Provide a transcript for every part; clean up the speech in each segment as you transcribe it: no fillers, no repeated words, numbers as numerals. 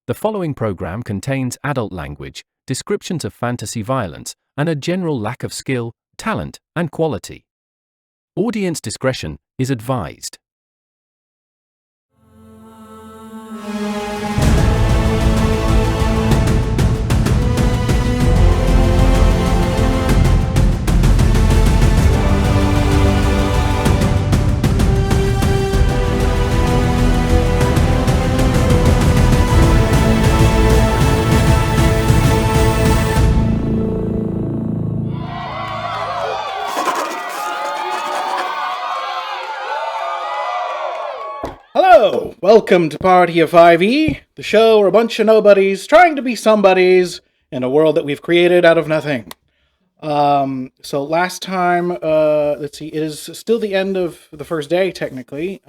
The following program contains adult language, descriptions of fantasy violence, and a general lack of skill, talent, and quality. Audience discretion is advised. Hello! Welcome to Party of 5e, the show where a bunch of nobodies trying to be somebodies in a world that we've created out of nothing. So last time, let's see, it is still the end of the first day, technically.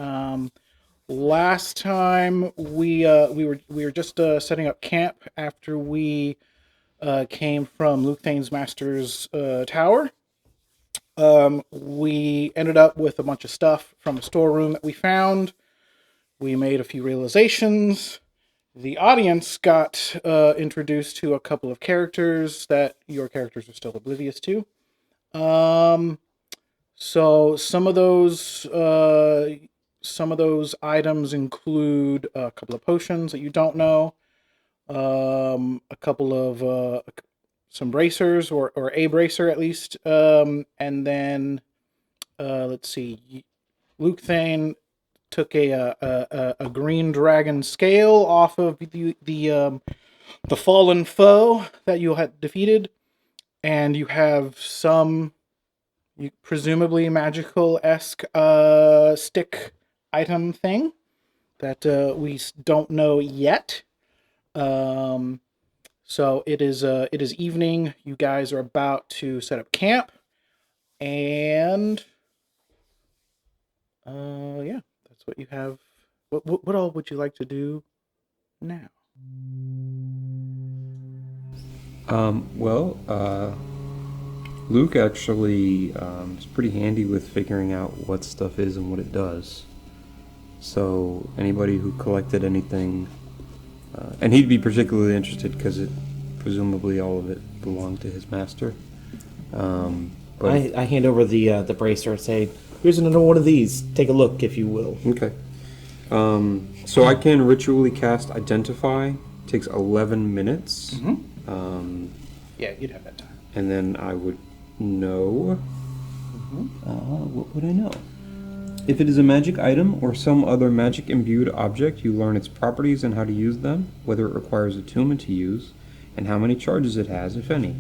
Last time we were just setting up camp after we came from Lukthaen's master's tower. We ended up with a bunch of stuff from a storeroom that we found. We made a few realizations. The audience got introduced to a couple of characters that your characters are still oblivious to. So some of those items include a couple of potions that you don't know, a couple of some bracers or a bracer at least, and then let's see, Lukthaen took a green dragon scale off of the fallen foe that you had defeated, and you have some presumably magical-esque stick item thing that we don't know yet. So it is evening. You guys are about to set up camp, and yeah. That's what you have. What all would you like to do now? Luke actually is pretty handy with figuring out what stuff is and what it does. So anybody who collected anything, and he'd be particularly interested because presumably all of it belonged to his master. But I hand over the bracer and say, "Here's another one of these. Take a look, if you will." Okay. So I can ritually cast Identify. Takes 11 minutes. Mm-hmm. Yeah, you'd have that time. And then I would know. What would I know? If it is a magic item or some other magic-imbued object, you learn its properties and how to use them, whether it requires attunement to use, and how many charges it has, if any.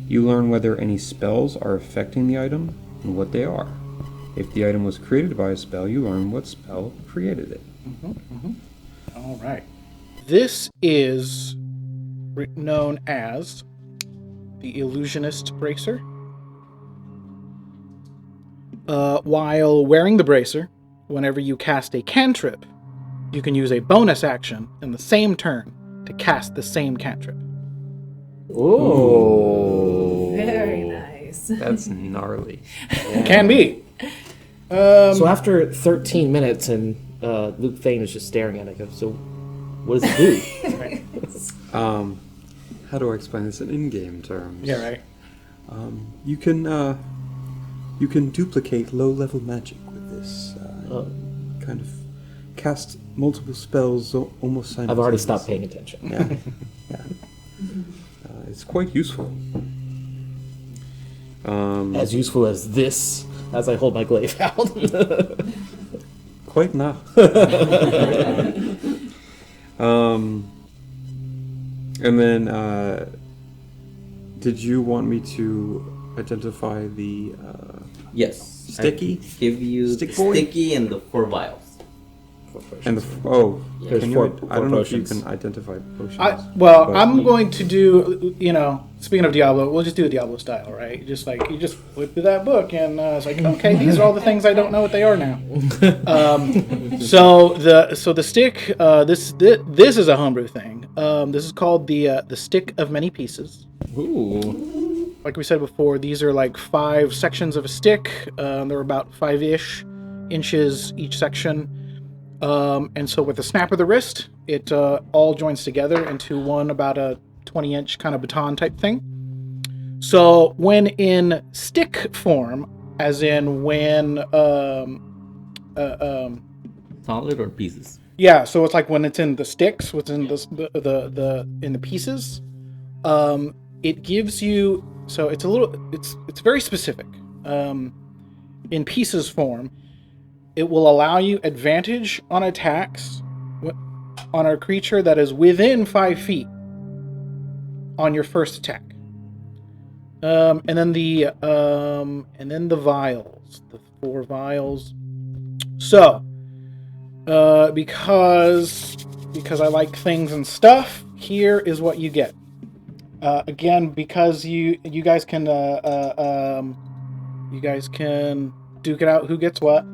You learn whether any spells are affecting the item and what they are. If the item was created by a spell, you learn what spell created it. All right. This is known as the Illusionist Bracer. While wearing the bracer, whenever you cast a cantrip, you can use a bonus action in the same turn to cast the same cantrip. Oh, very nice. That's gnarly. Yeah. Can be. So after 13 minutes, and Lukthaen is just staring at it, I go, "So, what does it do?" How do I explain this in in-game terms? Yeah, right. You can duplicate low-level magic with this. Kind of cast multiple spells almost simultaneously. I've already stopped paying attention. Yeah. It's quite useful. As useful as this, as I hold my glaive out. Quite not. And then, did you want me to identify the Yes. sticky? I give you Stick the boy? sticky and the 4 vials. And There's can four I don't know potions. if you can identify potions. I'm going to do, speaking of Diablo, we'll just do a Diablo style, right? Just like, you just flip through that book and it's like, okay, these are all the things I don't know what they are now. So the stick, this is a homebrew thing. This is called the Stick of Many Pieces. Ooh. Like we said before, these are like 5 sections of a stick. They're about 5-ish inches each section. And so with the snap of the wrist, it all joins together into one about a 20-inch kind of baton type thing. So when in stick form, as in when Solid or pieces? yeah, so it's like when it's in the sticks, within the in the pieces, it gives you, so it's very specific. In pieces form, it will allow you advantage on attacks on a creature that is within 5 feet on your first attack. And then the vials, the 4 vials. So, because I like things and stuff, here is what you get. Again, because you guys can duke it out who gets what.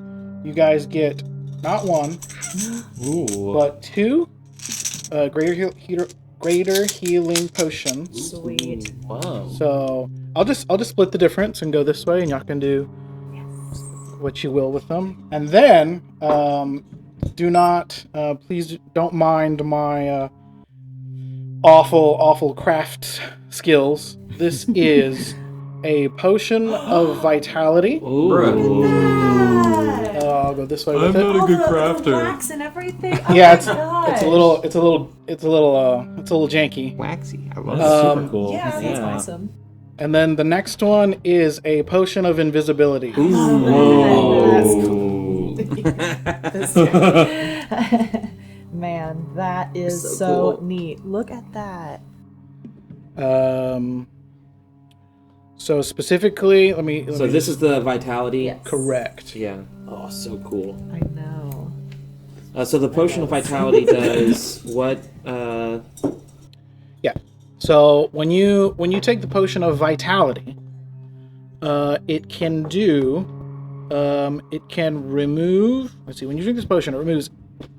You guys get not 1, but 2 greater healing potions. Sweet. Wow. So I'll just split the difference and go this way, and y'all can do what you will with them. And then please don't mind my awful craft skills. This is a potion of vitality. I'll go this way with it. I'm not a good crafter. Wax and everything. Oh Yeah, my it's a little janky. Waxy. I love That's it. super cool. Yeah, that's awesome. And then the next one is a potion of invisibility. Man, that is So so cool. neat. Look at that. So specifically, let me So this is the vitality? Yes. correct. Yeah. Oh, so cool. I know. So the potion of vitality does what? Yeah. So when you take the potion of vitality, it can remove. Let's see. When you drink this potion, it removes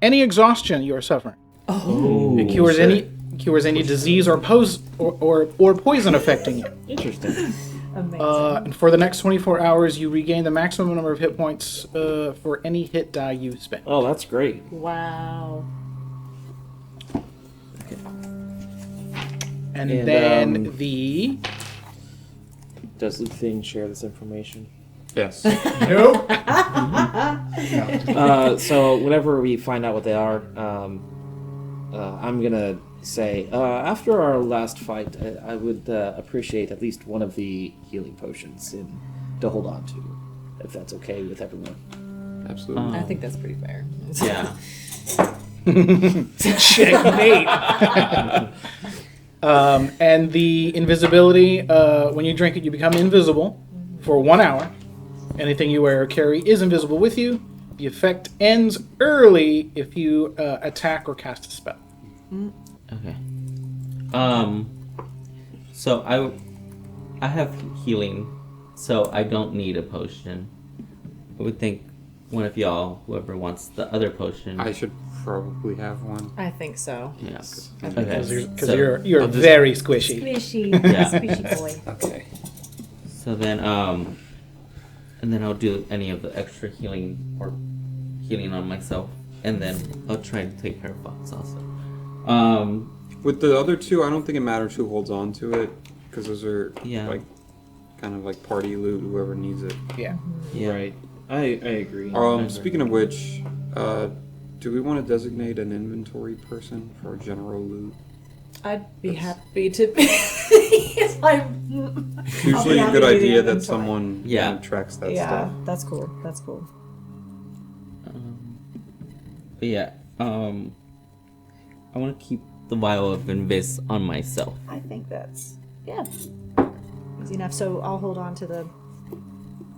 any exhaustion you are suffering. Oh. It cures any disease or poison affecting you. Interesting. Amazing. And for the next 24 hours, you regain the maximum number of hit points for any hit die you spend. Oh, that's great. Wow. And And, then Does Lukthaen share this information? Yes. nope. So whenever we find out what they are, I'm gonna say after our last fight, I would appreciate at least one of the healing potions to hold on to, if that's okay with everyone. Absolutely. I think that's pretty fair. Yeah. Checkmate. And the invisibility, when you drink it, you become invisible for 1 hour. Anything you wear or carry is invisible with you. The effect ends early if you attack or cast a spell. Okay. So I have healing, so I don't need a potion. I would think one of y'all, whoever wants the other potion. I should probably have one. I think so. Yes. Because So- you're very squishy. Squishy. Yeah. Squishy boy. Okay. So then, and then I'll do any of the extra healing or healing on myself, and then I'll try to take care of Fox also. With the other two, I don't think it matters who holds on to it, because those are like kind of like party loot. Whoever needs it. Yeah. Yeah. Right. I agree. Speaking of which, do we want to designate an inventory person for general loot? I'd be happy to be. It's usually a good idea that someone kind of tracks that Yeah, stuff. that's cool. That's cool. But yeah, I want to keep the vial of Invis on myself. I think that's easy enough. So I'll hold on to the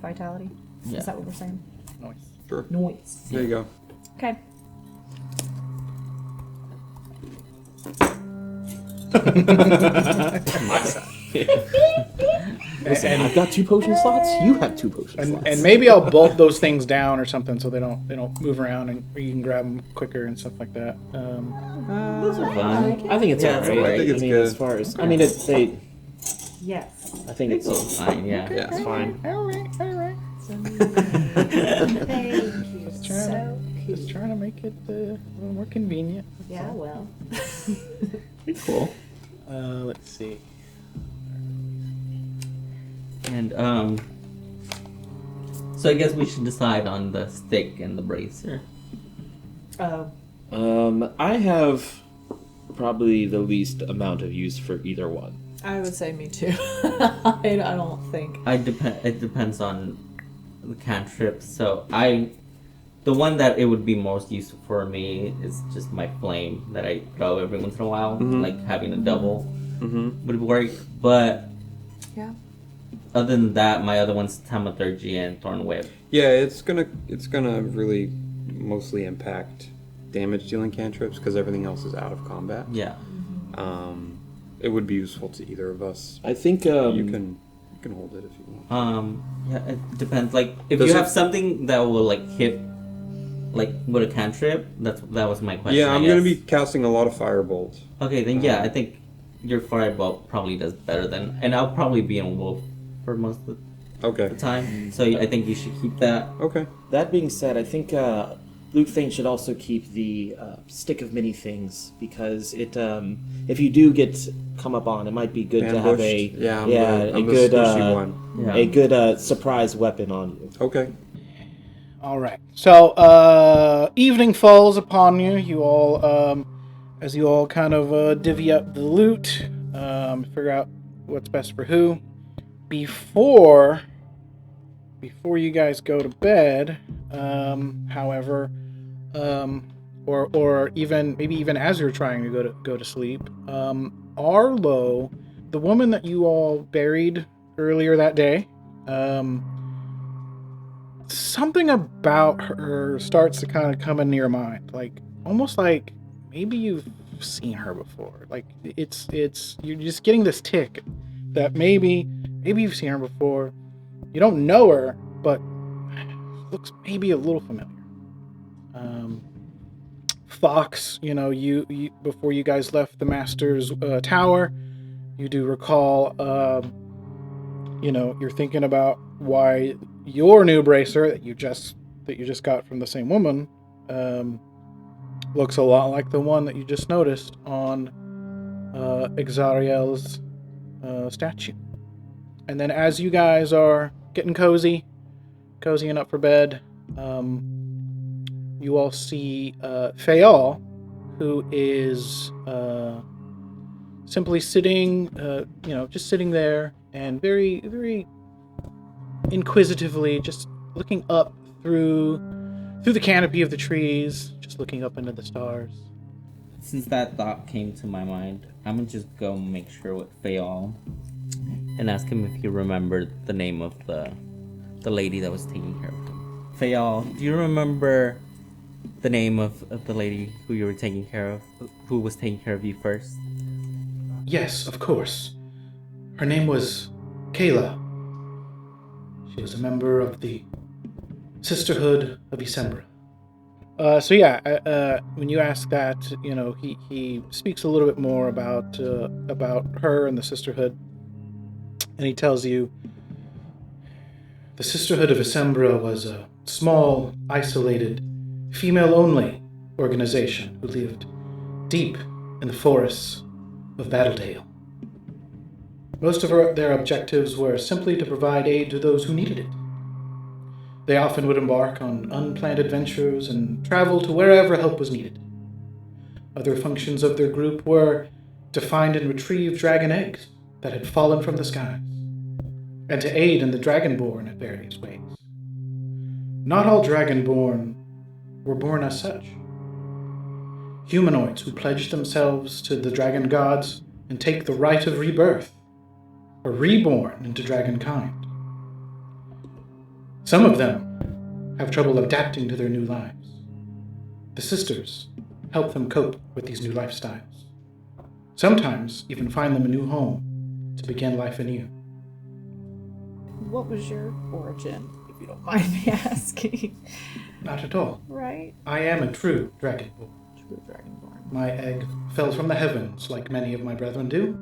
vitality. Yeah. Is that what we're saying? Nice. Sure. Noise. There you go. Okay. Listen, I've got 2 potion slots. You have 2 potion slots. And maybe I'll bolt those things down or something so they don't move around and or you can grab them quicker and stuff like that. Those are fun. I think it's Yeah, alright. I think it's mean, good. as far as they. Yes. I think it's It's fine, yeah. it's fine. All right. Thank you. So Just trying to make it a little more convenient. Yeah, well. Cool. Let's see. And so I guess we should decide on the stick and the bracer. I have probably the least amount of use for either one. I would say me too. I don't think. It depends on the cantrips. So the one that it would be most useful for me is just my flame that I throw every once in a while. Like having a double would work. But Yeah. other than that, my other one's Thaumaturgy and Thorn Whip. Yeah, it's gonna really mostly impact damage dealing cantrips because everything else is out of combat. Yeah. It would be useful to either of us. I think You can hold it if you want. Yeah, it depends. Like if Does you it- have something that will like hit, like with a cantrip, that was my question. Yeah, I I'm gonna guess. be casting a lot of firebolt. Okay, then yeah, I think your firebolt probably does better than, and I'll probably be in wolf for most of Okay. the time. So I think you should keep that. Okay. that being said, I think Lukthaen should also keep the stick of many things because it if you do get come up on, it might be good to have a Ambushed. I'm a good the squishy one. Yeah. a good surprise weapon on you. Okay. All right. So, evening falls upon you. You all, as you all kind of divvy up the loot, figure out what's best for who. Before you guys go to bed, however, or even maybe even as you're trying to go to sleep, Arlo, the woman that you all buried earlier that day, something about her starts to kind of come into your mind, like almost like maybe you've seen her before. Like it's you're just getting this tick that maybe you've seen her before. You don't know her, but looks maybe a little familiar. Fox, you before you guys left the Master's tower, you do recall, you're thinking about why your new bracer that you just got from the same woman looks a lot like the one that you just noticed on Exariel's statue. And then as you guys are getting cozying up for bed, you all see Haugh, who is simply sitting, just sitting there and very, very inquisitively just looking up through the canopy of the trees, just looking up into the stars. Since that thought came to my mind, I'm gonna just go make sure with Haugh and ask him if he remembered the name of the lady that was taking care of him. Haugh, do you remember the name of the lady who you were taking care of, who was taking care of you first? Yes, of course. Her name was Kayla. She was a member of the Sisterhood of Isembra. When you ask that, he speaks a little bit more about her and the Sisterhood, and he tells you the Sisterhood of Isembra was a small, isolated, female-only organization who lived deep in the forests of Battledale. Most of their objectives were simply to provide aid to those who needed it. They often would embark on unplanned adventures and travel to wherever help was needed. Other functions of their group were to find and retrieve dragon eggs that had fallen from the skies, and to aid in the dragonborn in various ways. Not all dragonborn were born as such. Humanoids who pledged themselves to the dragon gods and take the rite of rebirth, or reborn into dragonkind. Some of them have trouble adapting to their new lives. The sisters help them cope with these new lifestyles. Sometimes even find them a new home to begin life anew. What was your origin, if you don't mind me asking? Not at all. Right? I am a true dragonborn. True dragonborn. My egg fell from the heavens like many of my brethren do.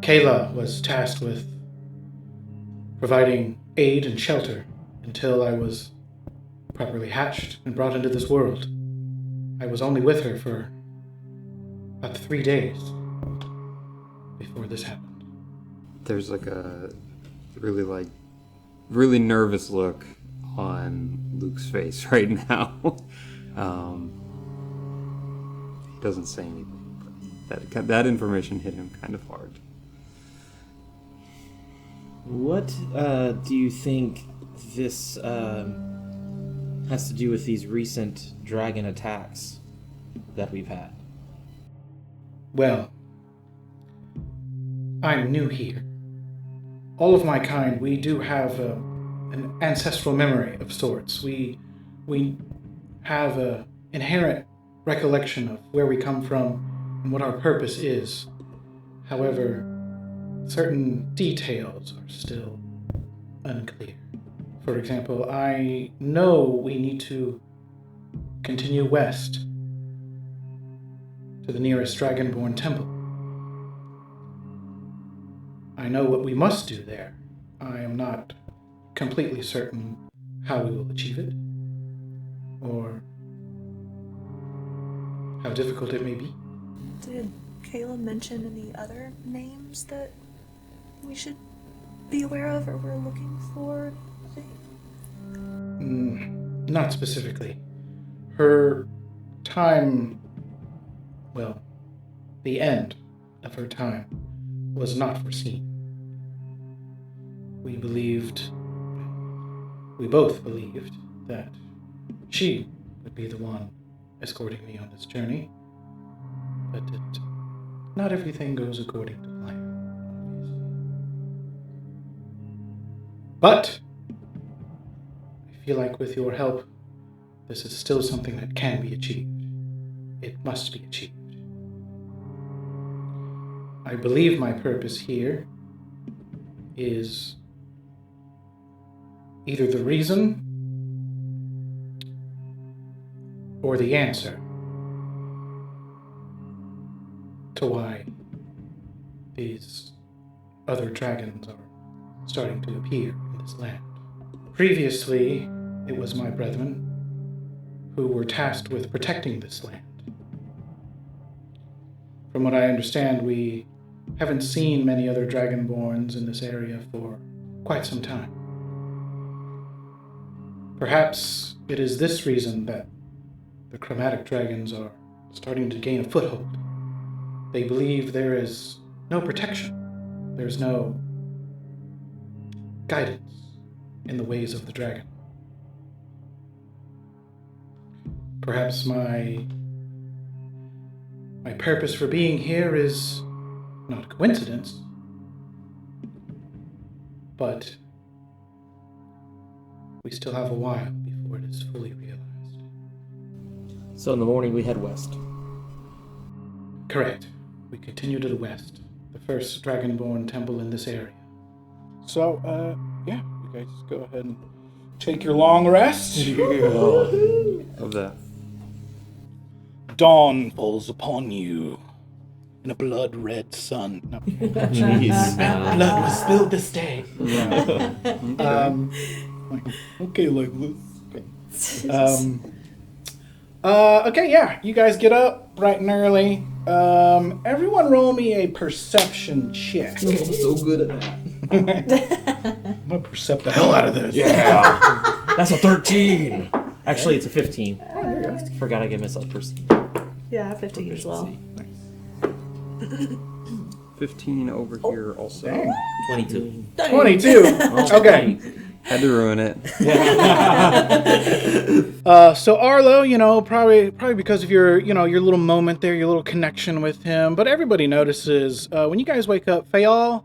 Kayla was tasked with providing aid and shelter until I was properly hatched and brought into this world. I was only with her for about 3 days before this happened. There's like a really nervous look on Luke's face right now. He doesn't say anything, but that information hit him kind of hard. What do you think this has to do with these recent dragon attacks that we've had? Well, I'm new here. All of my kind, we do have an ancestral memory of sorts. We have an inherent recollection of where we come from and what our purpose is. However, certain details are still unclear. For example, I know we need to continue west to the nearest dragonborn temple. I know what we must do there. I am not completely certain how we will achieve it, or how difficult it may be. Did Kayla mention any other names that we should be aware of or we're looking for? Not specifically. Her time, well, the end of her time was not foreseen. We both believed that she would be the one escorting me on this journey, but not everything goes according to plan, obviously. But I feel like with your help, this is still something that can be achieved. It must be achieved. I believe my purpose here is either the reason or the answer to why these other dragons are starting to appear in this land. Previously, it was my brethren who were tasked with protecting this land. From what I understand, we haven't seen many other dragonborns in this area for quite some time. Perhaps it is this reason that the chromatic dragons are starting to gain a foothold. They believe there is no protection. There's no guidance in the ways of the dragon. Perhaps my purpose for being here is not a coincidence, but we still have a while before it is fully realized. So in the morning we head west. Correct. We continue to the west, the first dragonborn temple in this area. So, yeah, you guys go ahead and take your long rest. Of that. Dawn falls upon you in a blood-red sun. No. Jeez. Blood was spilled this day. Okay, like this. Okay, yeah. You guys get up bright and early. Everyone roll me a perception check. I'm so good at that. I'm gonna percept the hell out of this. Yeah. That's a 13. Actually, it's a 15. Oh, there you go. Forgot I gave myself percent. Yeah, 15 as well. 15 over here also. Dang. 22. 22. Okay. Had to ruin it. So Arlo, probably because of your little moment there, your little connection with him. But everybody notices when you guys wake up, Haugh,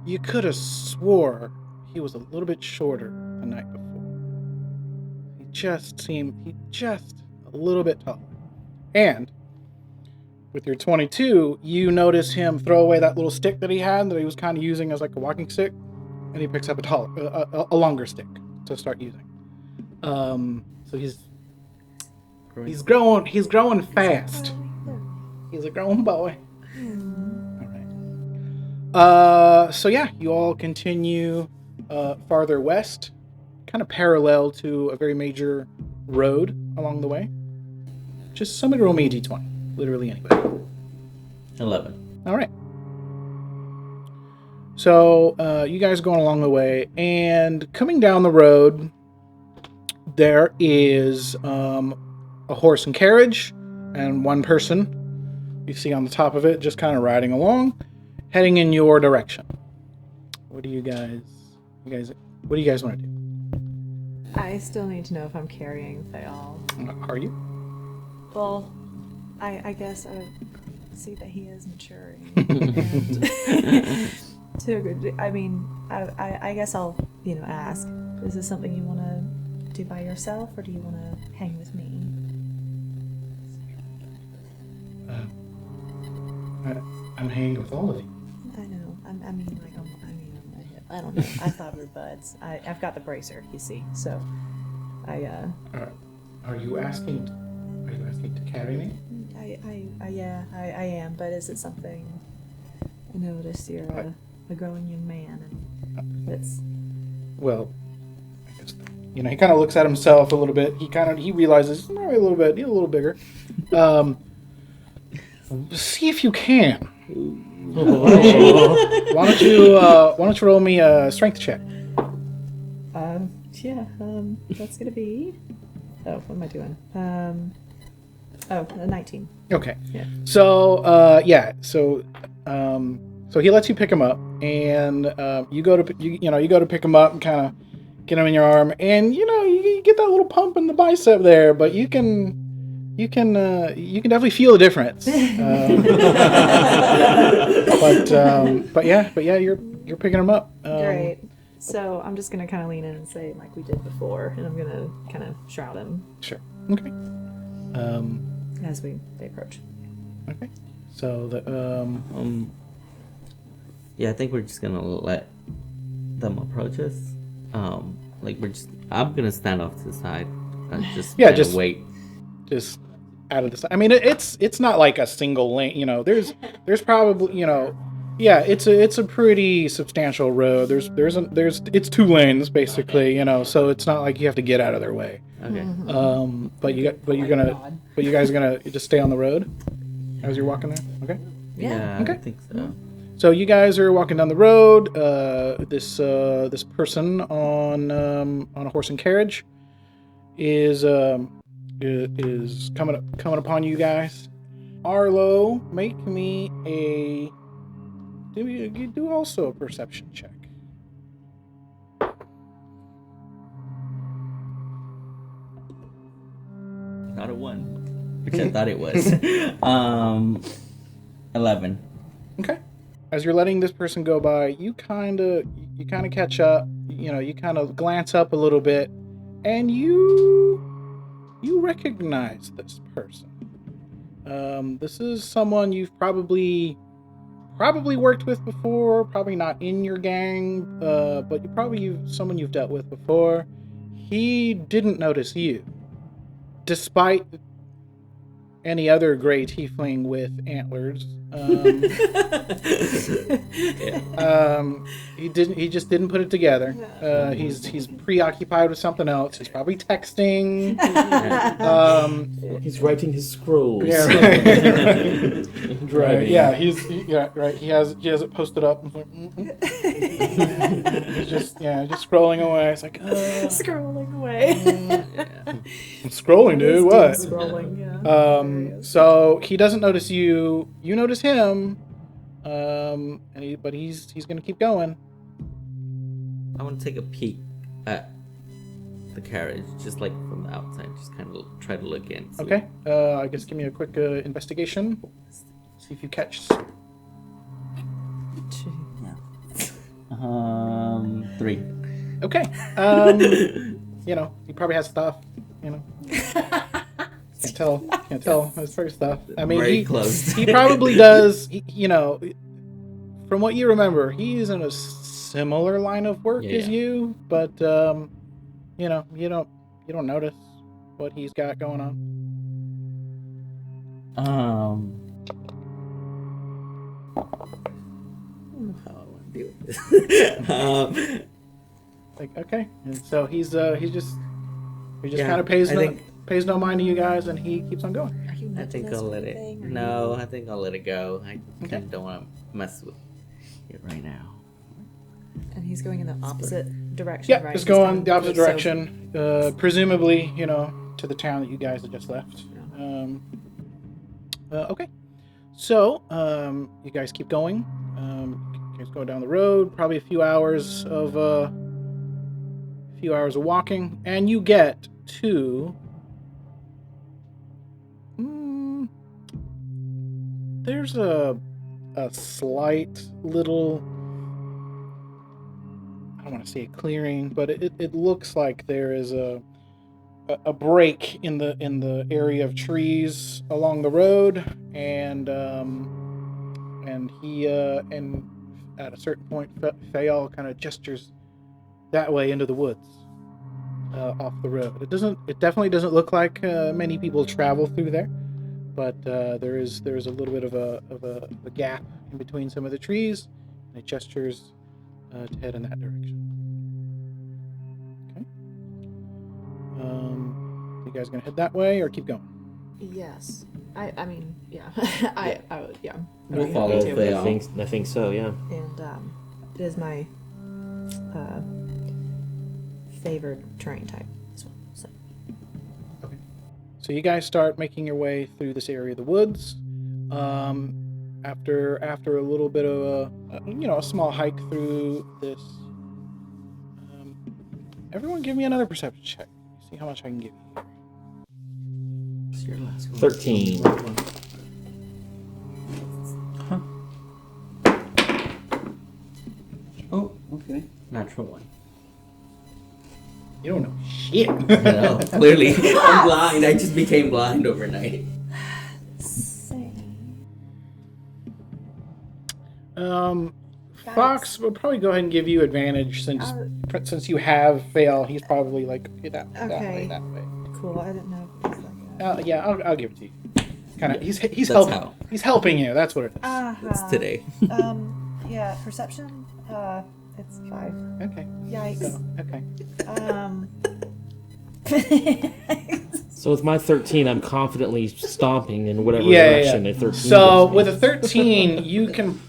you could have swore he was a little bit shorter the night before. He just seemed a little bit taller. And with your 22, you notice him throw away that little stick that he had that he was kind of using as like a walking stick, and he picks up a longer stick to start using. So he's growing fast. He's a growing boy. All right. So yeah, you all continue farther west, kind of parallel to a very major road along the way. Just somebody roll me a d20. Literally anybody. 11. All right. So you guys are going along the way, and coming down the road, there is a horse and carriage, and one person you see on the top of it, just kind of riding along, heading in your direction. What do you guys want to do? I still need to know if I'm carrying Thayal. Are you? Well, I guess I see that he is maturing. I guess I'll, ask. Is this something you want to do by yourself, or do you want to hang with me? I'm hanging with all of you. I know. I mean, on my hip. I don't know. I thought we were buds. I've got the bracer, you see. So, Are you asking to carry me? Yeah, I am. But is it something? I noticed you're a growing young man, and it's. Well, I guess he kind of looks at himself a little bit. He realizes maybe a little bit. He's a little bigger. See if you can. Why don't you roll me a strength check? That's gonna be. Oh, what am I doing? A 19. Okay. Yeah. So so he lets you pick him up, and you go to pick him up and kind of get him in your arm, and you get that little pump in the bicep there, but you can definitely feel the difference. But yeah, you're picking him up. Great. So I'm just gonna kind of lean in and say like we did before, and I'm gonna kind of shroud him. Sure. Okay. As they approach. Okay. So Yeah, I think we're just gonna let them approach us. I'm gonna stand off to the side and just wait. Just out of the. I mean, it's not like a single lane. There's probably it's a pretty substantial road. It's 2 lanes basically. So it's not like you have to get out of their way. Okay. But you guys are gonna just stay on the road as you're walking there. Okay. Yeah. Okay. I think so. So you guys are walking down the road. This person on a horse and carriage is coming upon you guys. Arlo, make me do also a perception check. Not a 1, which I thought it was. 11. Okay. As you're letting this person go by, you kind of catch up. You kind of glance up a little bit, and you recognize this person. This is someone you've probably worked with before. Probably not in your gang, but someone you've dealt with before. He didn't notice you, despite any other gray tiefling with antlers. He just didn't put it together. He's preoccupied with something else. He's probably texting. He's writing his scrolls. Yeah, right. Right. Yeah, right. He has it posted up. He's just scrolling away. It's like Scrolling away. I'm scrolling, dude. What? Scrolling. Yeah. So he doesn't notice you. You notice him. But he's gonna keep going. I want to take a peek at the carriage, just like from the outside, just kind of try to look in. Okay. I guess give me a quick investigation. See if you catch. 3. Okay. He probably has stuff. Can't tell. It's very stuff. I mean, Very close. He probably does. From what you remember, he's in a similar line of work as you, but you don't notice what he's got going on. How do I want to deal with this? Like, okay, and so he's just He just Yeah, kind of pays I pays no mind to you guys, and he keeps on going. Are you I with think this I'll or let it. anything? Are No, I think I'll let it go. I Okay. kind of don't want to mess with it right now. And he's going in the opposite direction, Yeah, right? just He's going the opposite so- direction. Presumably, to the town that you guys had just left. Okay. So, you guys keep going. You guys go down the road, probably a few hours of walking, and you get to. There's a slight little. I don't want to say a clearing, but it looks like there is a break in the area of trees along the road, and he and at a certain point, Fayal kind of gestures that way into the woods, off the road. It definitely doesn't look like many people travel through there, but there is a little bit of a gap in between some of the trees, and it gestures to head in that direction. Okay. You guys gonna head that way or keep going? Yes. I mean, yeah. I would, yeah. We'll I'd be follow happy to. Fayal. I think so. Yeah. And it is my favored terrain type as well. So Okay. So you guys start making your way through this area of the woods. After a little bit of a small hike through this. Everyone, give me another perception check. See how much I can give you. What's your last one? 13. Oh, okay. Natural one. You don't know shit. No, clearly. I'm blind. I just became blind overnight. Fox will probably go ahead and give you advantage since you have fail. He's probably like that way. cool. I didn't know. If it was like Yeah, I'll give it to you. Kind of. He's That's helping. how. He's helping you. That's what it is. It's today. Yeah, perception. It's 5. Okay. Yikes. Okay. So with my 13, I'm confidently stomping in whatever Yeah. direction a 13 So goes. with a 13, you can,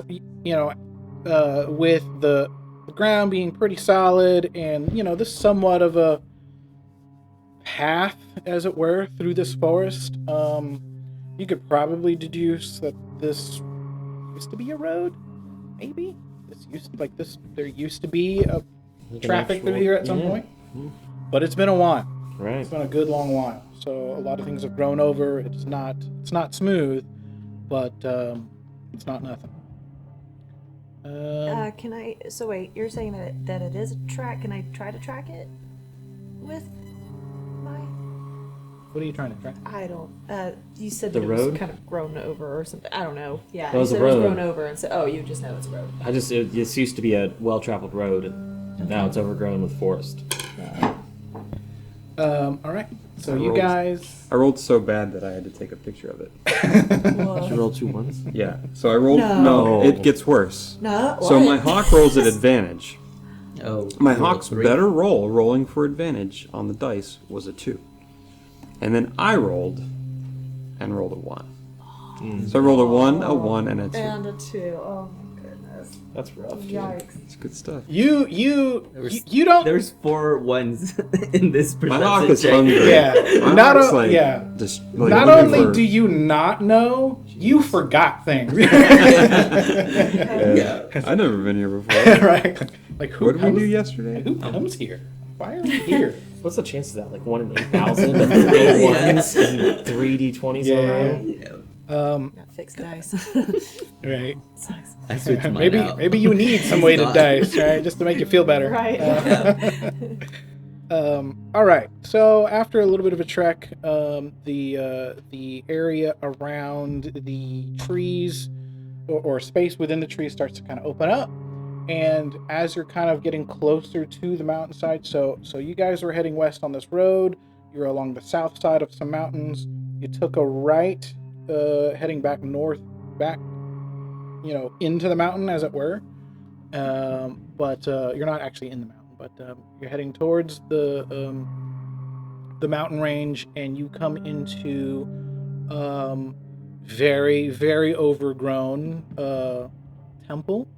with the ground being pretty solid and this somewhat of a path, as it were, through this forest, you could probably deduce that this used to be a road. Maybe there used to be a traffic through here at some point, but it's been a while. Right. It's been a good long while, so a lot of things have grown over. It's not smooth, but it's not nothing. Can I? So wait, you're saying that it is a track? Can I try to track it with my? What are you trying to track? I don't. You said The that it road? was kind of grown over or something. I don't know. Yeah, That was you a said it was road. grown over, and so you just know it's a road. This used to be a well-traveled road, and now it's overgrown with forest. All right. So I you rolled- guys. I rolled so bad that I had to take a picture of it. Did you roll 2 ones? Yeah. So I rolled. No. No, it gets worse. No. So what? my hawk rolls at advantage. Oh, My you rolled hawk's 3. better roll, rolling for advantage on the dice, was a 2. And then I rolled and rolled a 1. So I rolled a 1, a 1, and a 2. And a 2. Oh my goodness. That's rough. dude. Yikes. It's good stuff. You don't. There's 4 ones in this My hawk perception is check. hungry. Yeah. My Not hawk's o- like, yeah. just, Not looking only for- do you not know, you forgot things. Yeah. I've never been here before. Right? Like who What did we comes? do yesterday? Who comes here? Why are we here? What's the chances of that? Like 1 in 8,000? 3 ones and 3 d20s Yeah. in a row? Got fixed dice. Right. Sucks. I switched mine out. Maybe you need some weighted God. dice, right? Just to make you feel better. Right. All right. So after a little bit of a trek, the area around the trees or space within the trees starts to kind of open up, and as you're kind of getting closer to the mountainside, so you guys are heading west on this road. You're along the south side of some mountains. You took a right, heading back north, into the mountain, as it were. But you're not actually in the mountain. But you're heading towards the the mountain range, and you come into very, very overgrown temple.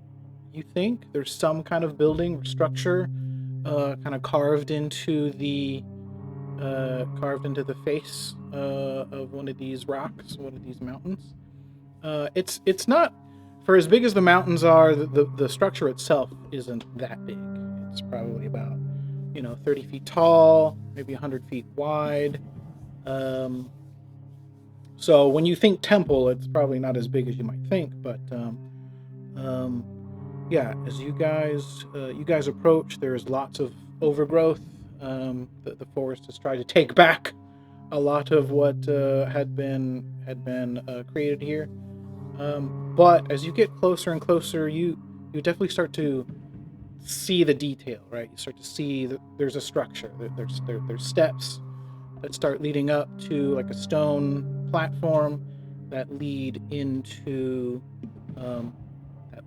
You think there's some kind of building or structure kind of carved into the face of one of these rocks, one of these mountains. It's not, for as big as the mountains are, the structure itself isn't that big. It's probably about 30 feet tall, maybe 100 feet wide. So when you think temple, it's probably not as big as you might think, but yeah, as you guys approach, there's lots of overgrowth. The forest has tried to take back a lot of what had been created here. But as you get closer and closer, you definitely start to see the detail, right? You start to see that there's a structure. There's steps that start leading up to like a stone platform that lead into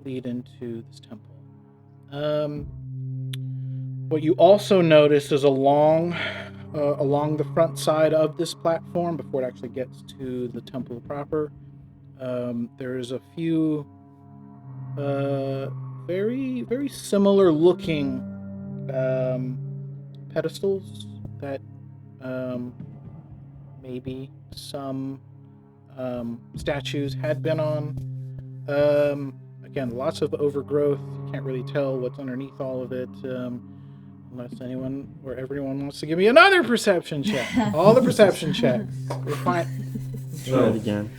this temple. What you also notice is along the front side of this platform, before it actually gets to the temple proper, there's a few very, very similar looking pedestals that maybe some statues had been on. Again, lots of overgrowth. You can't really tell what's underneath all of it, unless everyone wants to give me another perception check. All the perception checks. We're fine. Try it again.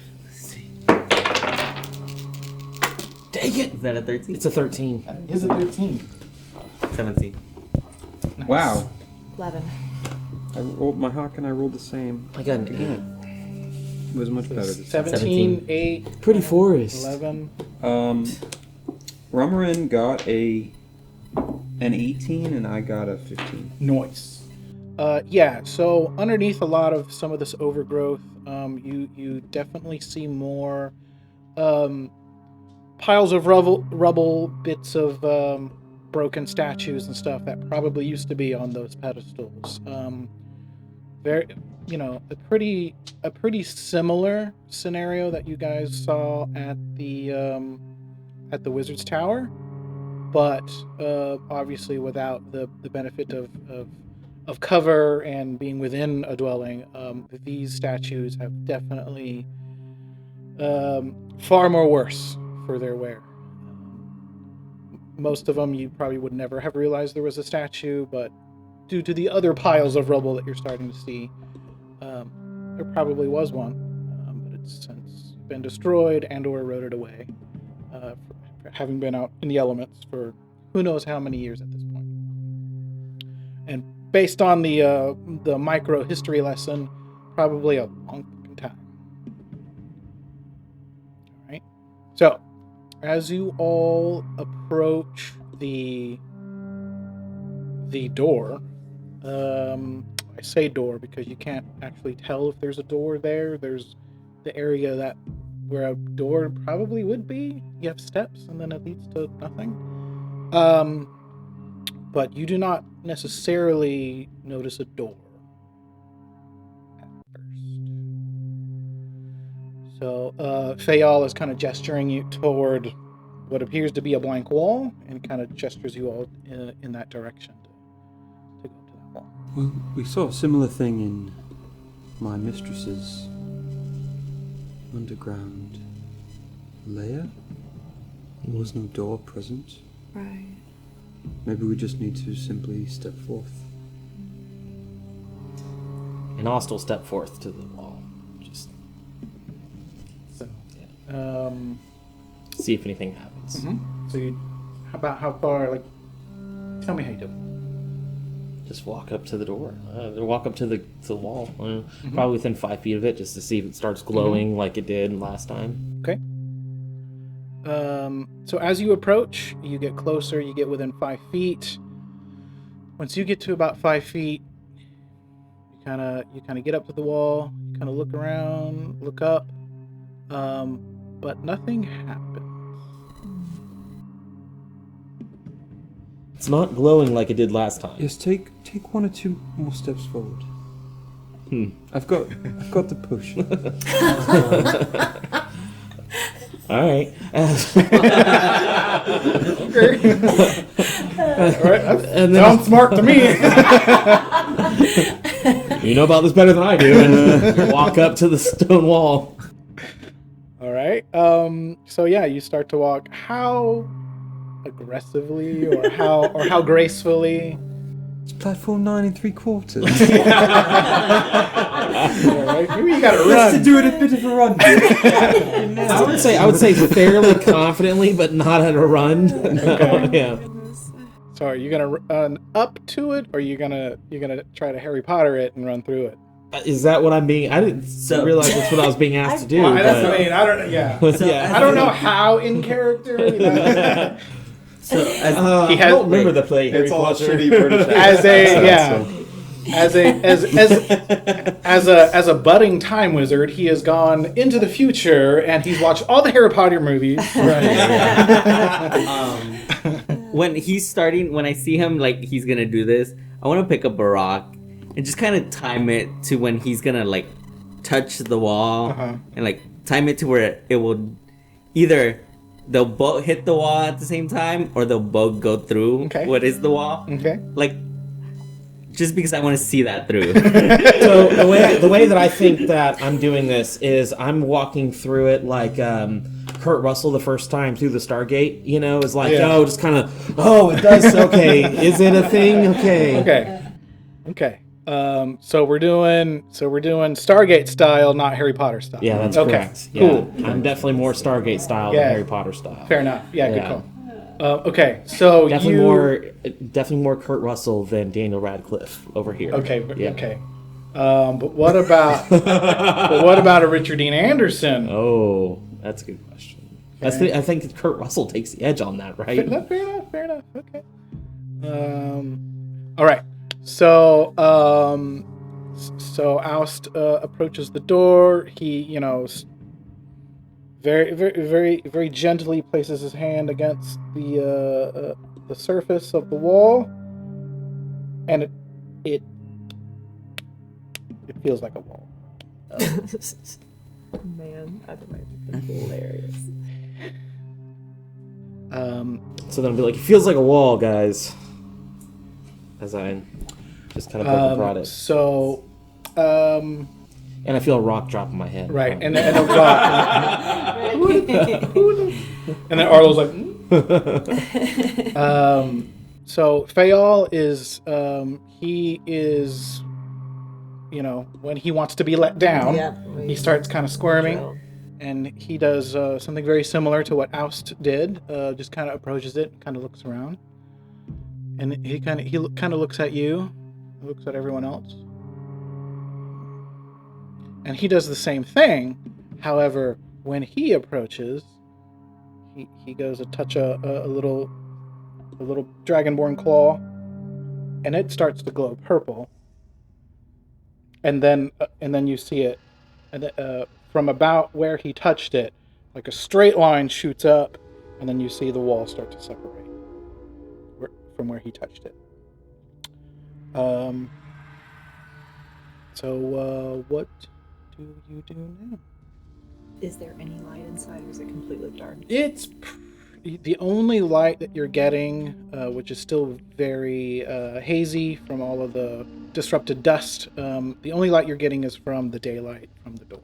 Dang it! Is that a 13? It's a 13. Is it 13? 17. Nice. Wow. 11. I rolled my hawk and I rolled the same. I got an 8. It was much better this time. 17, 8, Pretty forest. 11. Romarin got an 18 and I got a 15. Noise. Yeah, so underneath a lot of some of this overgrowth, you definitely see more piles of rubble, bits of broken statues and stuff that probably used to be on those pedestals. Very, a pretty similar scenario that you guys saw at the Wizard's Tower, but obviously without the benefit of cover and being within a dwelling. These statues have definitely far more worse for their wear. Most of them you probably would never have realized there was a statue, but due to the other piles of rubble that you're starting to see, there probably was one, but it's since been destroyed and or eroded away, for having been out in the elements for who knows how many years at this point. And based on the micro history lesson, probably a long time. All right. So, as you all approach the door, I say door because you can't actually tell if there's a door there. There's the area where a door probably would be. You have steps, and then it leads to nothing. But you do not necessarily notice a door at first. So Fayal is kind of gesturing you toward what appears to be a blank wall, and kind of gestures you all in that direction to go to that wall. Well, we saw a similar thing in my mistress's underground lair. There was no door present. Right. Maybe we just need to simply step forth. And Aust will step forth to the wall. Just So, yeah. See if anything happens. Mm-hmm. So how far, like, tell me how you do it. Just walk up to the door. Walk up to the wall. Probably within 5 feet of it, just to see if it starts glowing like it did last time. Okay. So as you approach, you get closer, you get within 5 feet. Once you get to about 5 feet, you kind of get up to the wall, you kind of look around, look up, but nothing happens. It's not glowing like it did last time. Yes, take one or two more steps forward. I've got the potion. All right. And sounds smart to me. You know about this better than I do. And you walk up to the stone wall. All right. So yeah, you start to walk. How aggressively or how gracefully? It's platform 9 3/4. Right? Maybe you gotta Let's run. do it a bit of a run. I would say fairly confidently, but not at a run. Okay. Yeah. So are you gonna run up to it, or you're gonna try to Harry Potter it and run through it? Is that what I'm being? I didn't realize that's what I was being asked to do. That's what I mean. I don't. Yeah. I don't know how in character. So as He I has- don't remember the play Harry It's all Potter. shitty British as a accent, as a budding time wizard, he has gone into the future and he's watched all the Harry Potter movies. when he's starting, when I see him like he's gonna do this, I want to pick up a rock and just kind of time it to when he's gonna like touch the wall and like time it to where it will either they'll both hit the wall at the same time or they'll both go through what is the wall. Okay. Like, just because I want to see that through. So the way that I think that I'm doing this is I'm walking through it like Kurt Russell the first time through the Stargate. You know, is like just kind of it does okay. Is it a thing? Okay. Okay. So we're doing Stargate style, not Harry Potter style. Yeah, that's okay. correct. Yeah. Cool. I'm definitely more Stargate style Yeah. than Harry Potter style. Fair enough. Yeah, Yeah. good call. Okay, so Definitely more Kurt Russell than Daniel Radcliffe over here. Okay, Yeah. okay. But what about a Richard Dean Anderson? Oh, that's a good question. I think Kurt Russell takes the edge on that, right? Fair enough. Okay. All right. So Aust approaches the door. He, very, very, very, very gently places his hand against the surface of the wall, and it feels like a wall. Man, I think that'd be hilarious. So then I'll be like, it feels like a wall, guys. As I just kind of poke and prod it. So, And I feel a rock drop in my head. right, and a rock. And then Arlo's like, so Fayal is, he is, when he wants to be let down, he starts kind of squirming, and he does something very similar to what Aust did, just kind of approaches it, kind of looks around, and he kind of looks at you, looks at everyone else, and he does the same thing. However, when he approaches, he goes to touch a little dragonborn claw, and it starts to glow purple. And then you see it, and from about where he touched it, like a straight line shoots up, and then you see the wall start to separate from where he touched it. So what do you do now? Is there any light inside, or is it completely dark? It's the only light that you're getting, which is still very hazy from all of the disrupted dust. The only light you're getting is from the daylight from the door.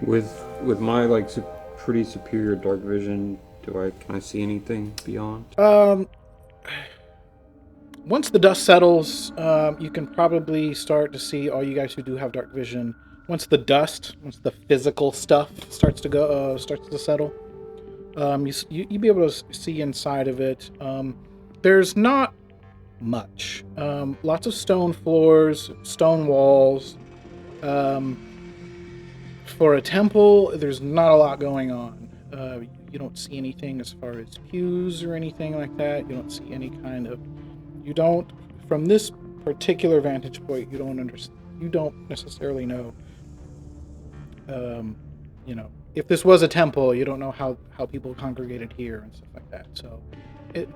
With my pretty superior dark vision, can I see anything beyond? Once the dust settles, you can probably start to see, all you guys who do have dark vision. Once the physical stuff starts to settle, you'll be able to see inside of it. There's not much. Lots of stone floors, stone walls. For a temple, there's not a lot going on. You don't see anything as far as pews or anything like that. You don't see any kind of... From this particular vantage point, you don't necessarily know. If this was a temple, you don't know how people congregated here and stuff like that. So,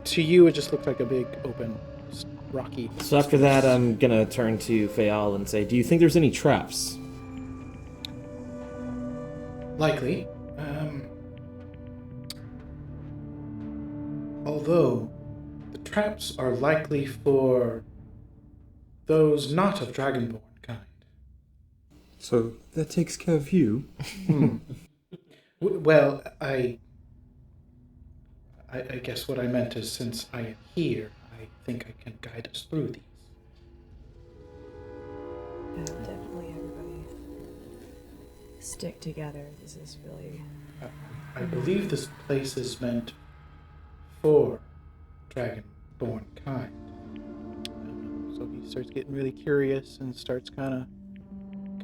to you, it just looks like a big open just rocky. So after that, I'm gonna turn to Fayal and say, "Do you think there's any traps?" Likely. Although the traps are likely for those not of dragonborn kind. So that takes care of you. Well, I guess what I meant is, since I am here, I think I can guide us through these. Yeah, definitely everybody stick together. This is really... I believe this place is meant for dragonborn kind. So he starts getting really curious and starts kind of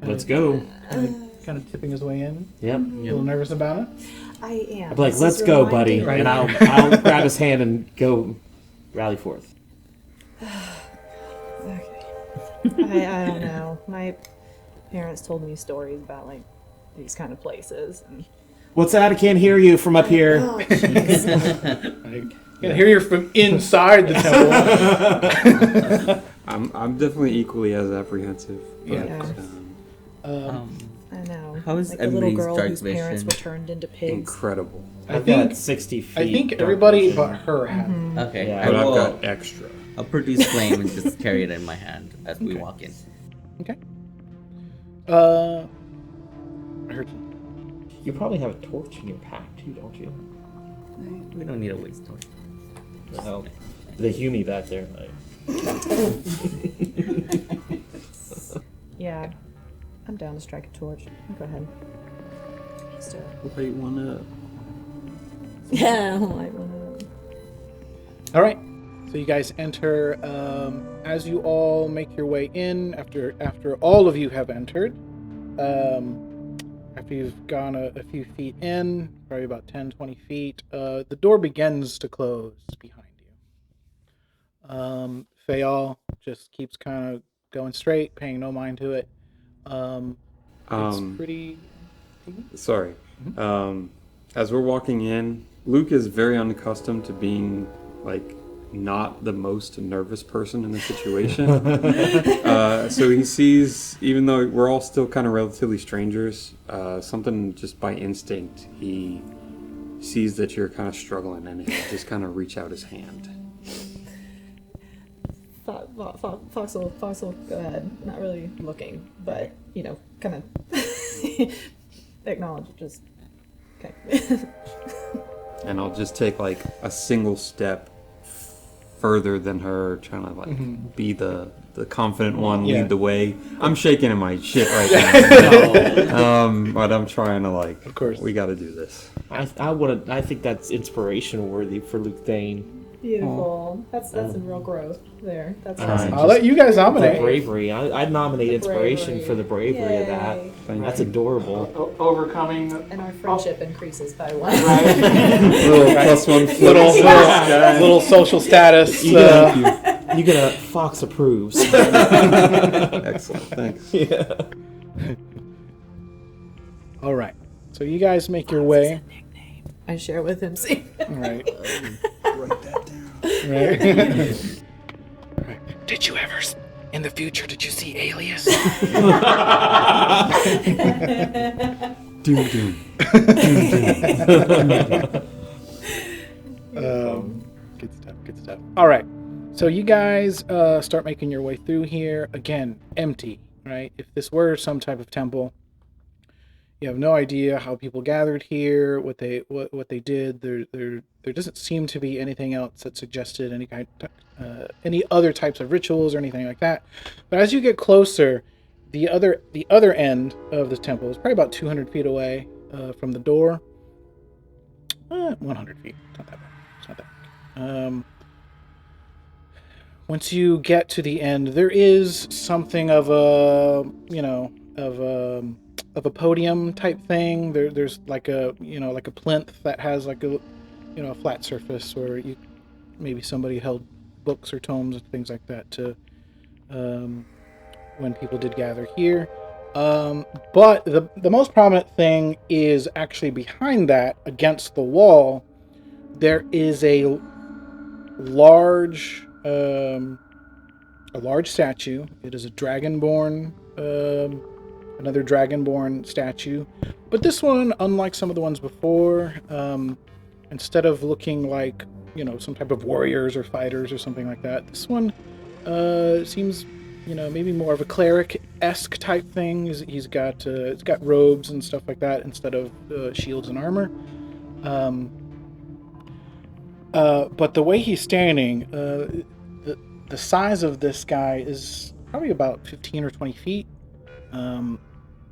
Let's go. kind of tipping his way in. Yep. A little nervous about it. I am. I'm like, This "Let's is go, reminding buddy," me- and I'll grab his hand and go rally forth. Okay. I don't know. My parents told me stories about like these kind of places. And... What's that? I can't hear you from up here. Oh, jeez. I can hear you from inside the temple. I'm definitely equally as apprehensive. But, Yeah. I know. How is like the little Emily's girl dark whose parents vision? were turned into pigs. incredible. I I've got think 60 feet. I think dark everybody vision. but her have. Okay, Yeah. I But I've will, got extra. I'll produce flame and just carry it in my hand as we Okay. walk in. Okay. I heard you. You probably have a torch in your pack too, don't you? We don't need a waste torch. Oh, the Hume back there. Yeah. I'm down to strike a torch. Go ahead. Let's do it. Light one up. Yeah, I light one up. All right. So you guys enter. As you all make your way in, after all of you have entered, after you've gone a few feet in, probably about 10, 20 feet, the door begins to close behind you. Fayal just keeps kind of going straight, paying no mind to it. It's pretty... Sorry. As we're walking in, Luke is very unaccustomed to being like not the most nervous person in the situation. So he sees, even though we're all still kind of relatively strangers, something just by instinct, he sees that you're kind of struggling and he'll just kind of reach out his hand. Foxel, go ahead. Not really looking, but, you know, kind of acknowledge it. Just, okay. And I'll just take like a single step further than her, trying to like be the confident one, lead the way. I'm shaking in my shit right now. But I'm trying to like, Of course. we got to do this. I think that's inspiration worthy for Lukthaen. Beautiful. That's some real growth there. That's awesome. I'll let you guys The nominate. bravery. I'd nominate inspiration bravery. for the bravery of that. Yay. That's adorable. Overcoming And our friendship increases by one. Little plus one little social status. You get a Fox approves. Excellent, thanks. All right. So you guys make your way. I share with him. See? Right. Write that down. Right. Did you ever, in the future, did you see Alias? Doom doom. Good stuff. All right. So you guys start making your way through here. Again, empty, right? If this were some type of temple, you have no idea how people gathered here, what they did. There doesn't seem to be anything else that suggested any other types of rituals or anything like that. But as you get closer, the other end of the temple is probably about 200 feet away from the door. 100 feet. Not that bad. It's not that bad. Once you get to the end, there is something of a podium type thing. There's like a plinth that has like a flat surface where maybe somebody held books or tomes and things like that to when people did gather here. But the most prominent thing is actually behind that, against the wall. There is a large a large statue. It is a dragonborn, another dragonborn statue. But this one, unlike some of the ones before, instead of looking like, some type of warriors or fighters or something like that, this one seems, maybe more of a cleric-esque type thing. He's got it's got robes and stuff like that instead of shields and armor. But the way he's standing, the size of this guy is probably about 15 or 20 feet.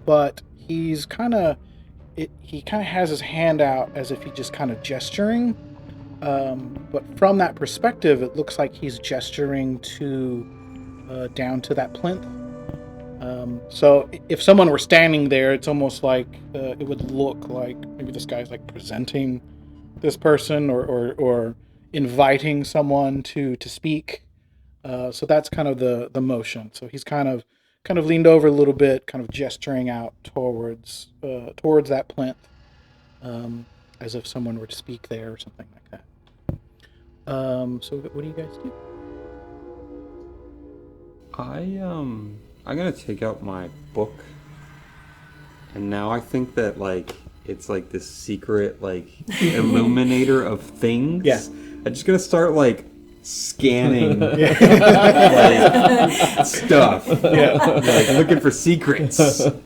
But he's he kind of has his hand out as if he's just kind of gesturing. But from that perspective, it looks like he's gesturing to down to that plinth. So if someone were standing there, it's almost like it would look like maybe this guy's like presenting this person or inviting someone to speak. So that's kind of the motion. So he's kind of leaned over a little bit, kind of gesturing out towards that plinth, as if someone were to speak there or something like that. So what do you guys do? I'm gonna take out my book, and now I think that it's like this secret illuminator of things. Yeah. I'm just gonna start scanning stuff. Yeah. Looking for secrets. So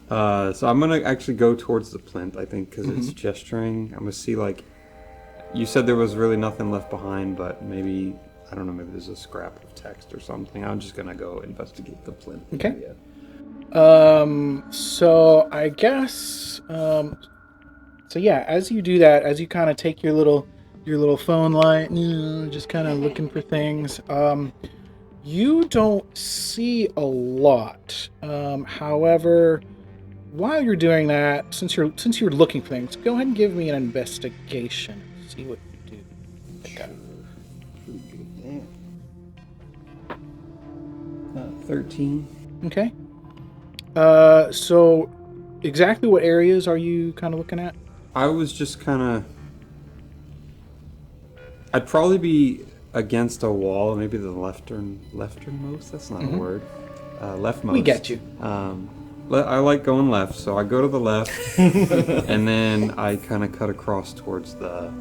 I'm gonna actually go towards the plinth, I think, because it's gesturing. I'm gonna see you said there was really nothing left behind, but maybe, I don't know, maybe there's a scrap of text or something. I'm just gonna go investigate the plinth. Okay. So I guess, so yeah, as you do that, as you kind of take your little phone light, just kind of looking for things, you don't see a lot. However, while you're doing that, since you're looking for things, go ahead and give me an investigation. See what you do. Okay. 13. Okay. So exactly what areas are you kind of looking at? I was just I'd probably be against a wall, maybe the lefternmost. That's not a word. Leftmost. We get you. I like going left, so I go to the left, and then I kind of cut across towards the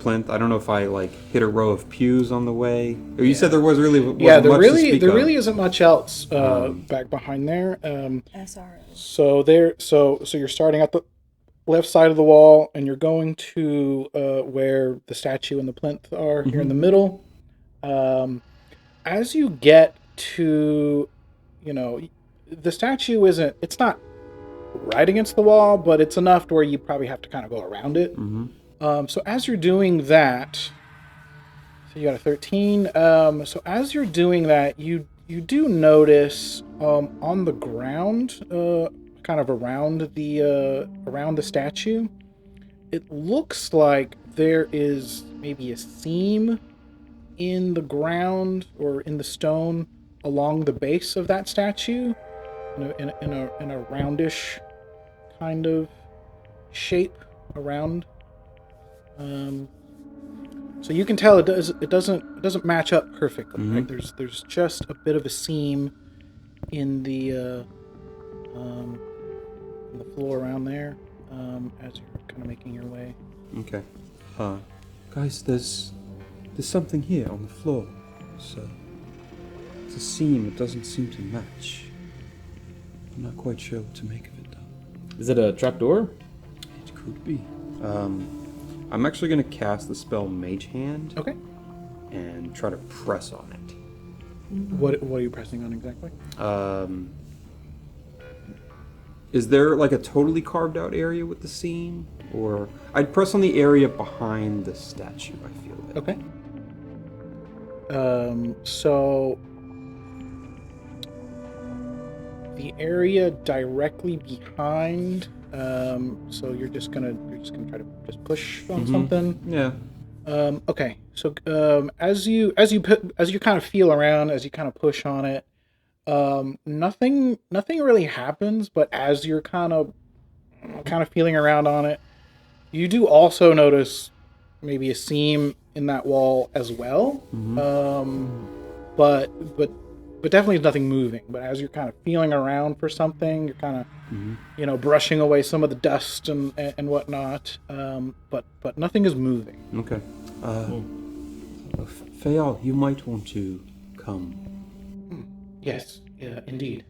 plinth. I don't know if I hit a row of pews on the way. Or you said there was really wasn't there much to speak of. really isn't much else back behind there. SRO. So you're starting at the left side of the wall, and you're going to where the statue and the plinth are here in the middle. As you get to, the statue it's not right against the wall, but it's enough to where you probably have to kind of go around it. So as you're doing that, so you got a 13. So as you're doing that, you do notice on the ground, kind of around the statue, it looks like there is maybe a seam in the ground or in the stone along the base of that statue, in a roundish kind of shape around. So you can tell it doesn't match up perfectly. Right? There's just a bit of a seam in the floor around there, as you're kind of making your way. Okay. Guys, there's something here on the floor. So it's a seam. It doesn't seem to match. I'm not quite sure what to make of it, though. Is it a trapdoor? It could be. I'm actually going to cast the spell Mage Hand. Okay. And try to press on it. What are you pressing on exactly? Is there a totally carved out area with the seam? Or I'd press on the area behind the statue, I feel like. Okay. So the area directly behind, so you're just gonna try to just push on something. Yeah. Okay. So as you kind of feel around, as you kind of push on it, nothing really happens. But as you're kind of feeling around on it, you do also notice maybe a seam in that wall as well. But definitely nothing moving. But as you're kind of feeling around for something, you're kind of brushing away some of the dust and whatnot. But nothing is moving. Okay. Fael, you might want to come. Yes, yeah, indeed.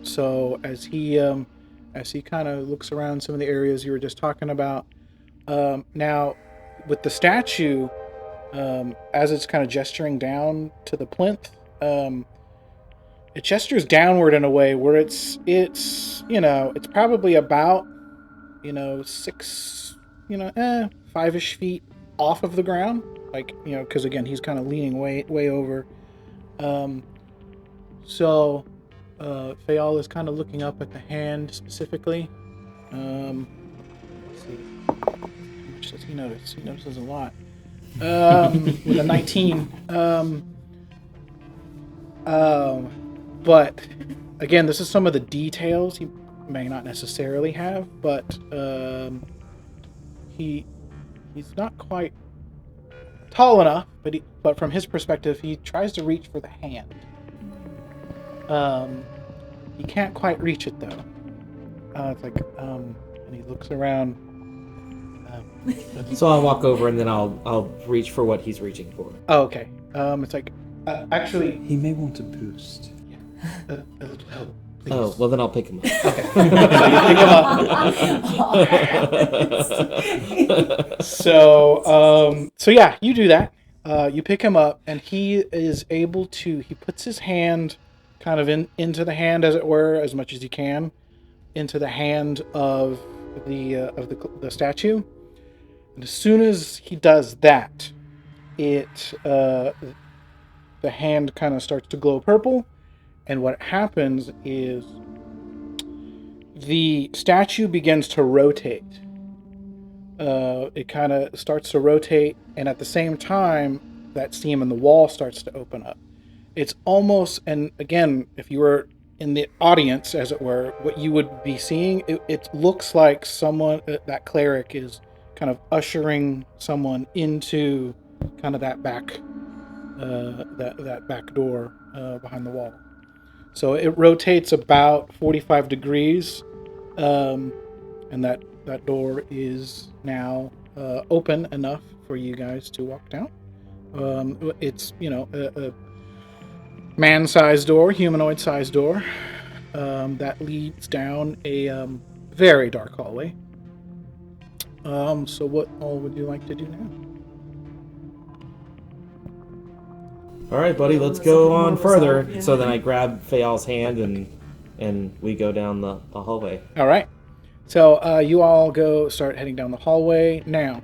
So as he kind of looks around some of the areas you were just talking about, now with the statue, as it's kind of gesturing down to the plinth, it gestures downward in a way where it's probably about 5-ish feet off of the ground, because again he's kind of leaning way over. So Fael is kind of looking up at the hand specifically. Let's see. How much does he notice? He notices a lot. With a 19. But again, this is some of the details he may not necessarily have, but he's not quite tall enough, but from his perspective, he tries to reach for the hand. He can't quite reach it though. It's like, and he looks around. So I'll walk over and then I'll reach for what he's reaching for. Oh, okay. It's like, actually, He may want to boost. a little help, please. Oh, well then I'll pick him up. Okay. So yeah, you do that. You pick him up, and he is able to. He puts his hand kind of into the hand, as it were, as much as he can, into the hand of the statue. And as soon as he does that, the hand kind of starts to glow purple, and what happens is the statue begins to rotate. It kind of starts to rotate, and at the same time, that seam in the wall starts to open up. It's almost, and again, if you were in the audience, as it were, what you would be seeing, it looks like someone, that cleric is kind of ushering someone into kind of that back, that back door behind the wall. So it rotates about 45 degrees, and that door is now open enough for you guys to walk down. It's, a man-sized door, humanoid-sized door, that leads down a very dark hallway. So what all would you like to do now? All right, buddy, let's go on further. Yeah. So then I grab Fael's hand and we go down the hallway. All right. So you all start heading down the hallway. Now,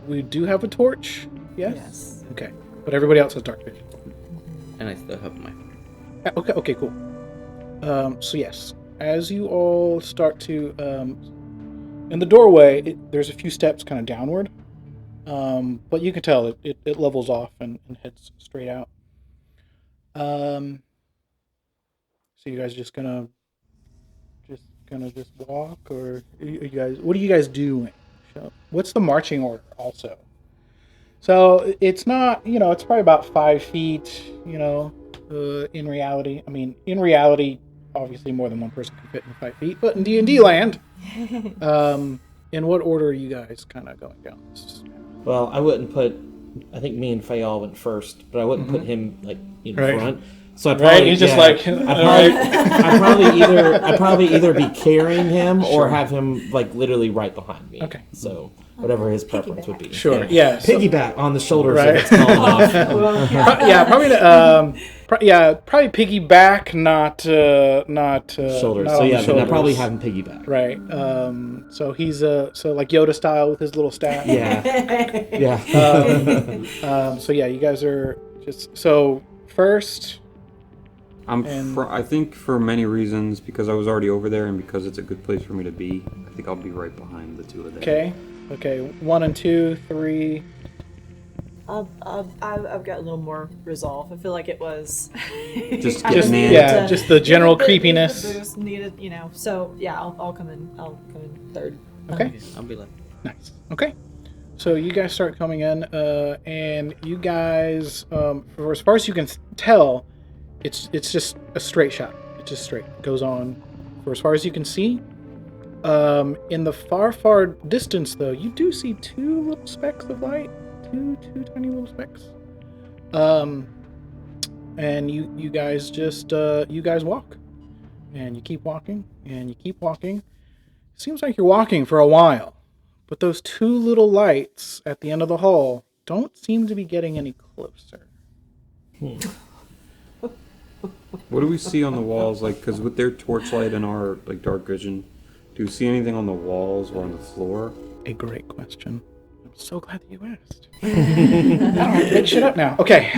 we do have a torch. Yes. Okay. But everybody else has dark vision. And I still have my. Okay, cool. So yes, as you all start to, in the doorway, there's a few steps kind of downward. But you can tell it levels off and heads straight out. So you guys just gonna walk, or you guys? What are you guys doing? What's the marching order? Also, so it's not, it's probably about 5 feet. In reality, obviously more than one person can fit in 5 feet, but in D&D land, in what order are you guys kind of going down this? Well, I think me and Fael went first, but I wouldn't put him in front. So I probably, he's just I'd probably either be carrying him or have him literally right behind me. Okay. So whatever his preference would be. Sure. Yeah. Piggyback on the shoulders. Right. If it's tall enough. Probably piggyback, not shoulders. Not so on yeah, the then I probably have him piggyback. Right. So he's like Yoda style with his little staff. Yeah. Yeah. So yeah, you guys are just first. I think for many reasons, because I was already over there and because it's a good place for me to be, I think I'll be right behind the two of them. Okay. 1 and 2, 3. I've got a little more resolve. I feel like it was just the general creepiness. The boost needed, So yeah, I'll come in. I'll come in third. Okay. I'll be like, Nice. Okay. So you guys start coming in, and you guys, for as far as you can tell, it's just a straight shot. It's just straight. It goes on for as far as you can see. In the far distance, though, you do see two little specks of light. Two tiny little specks. And you guys just you guys walk, and you keep walking, and you keep walking. Seems like you're walking for a while, but those two little lights at the end of the hall don't seem to be getting any closer. What do we see on the walls? Like, because with their torchlight and our like dark vision, do we see anything on the walls or on the floor? A great question. I'm so glad that you asked. I don't have to make shit up now. Okay.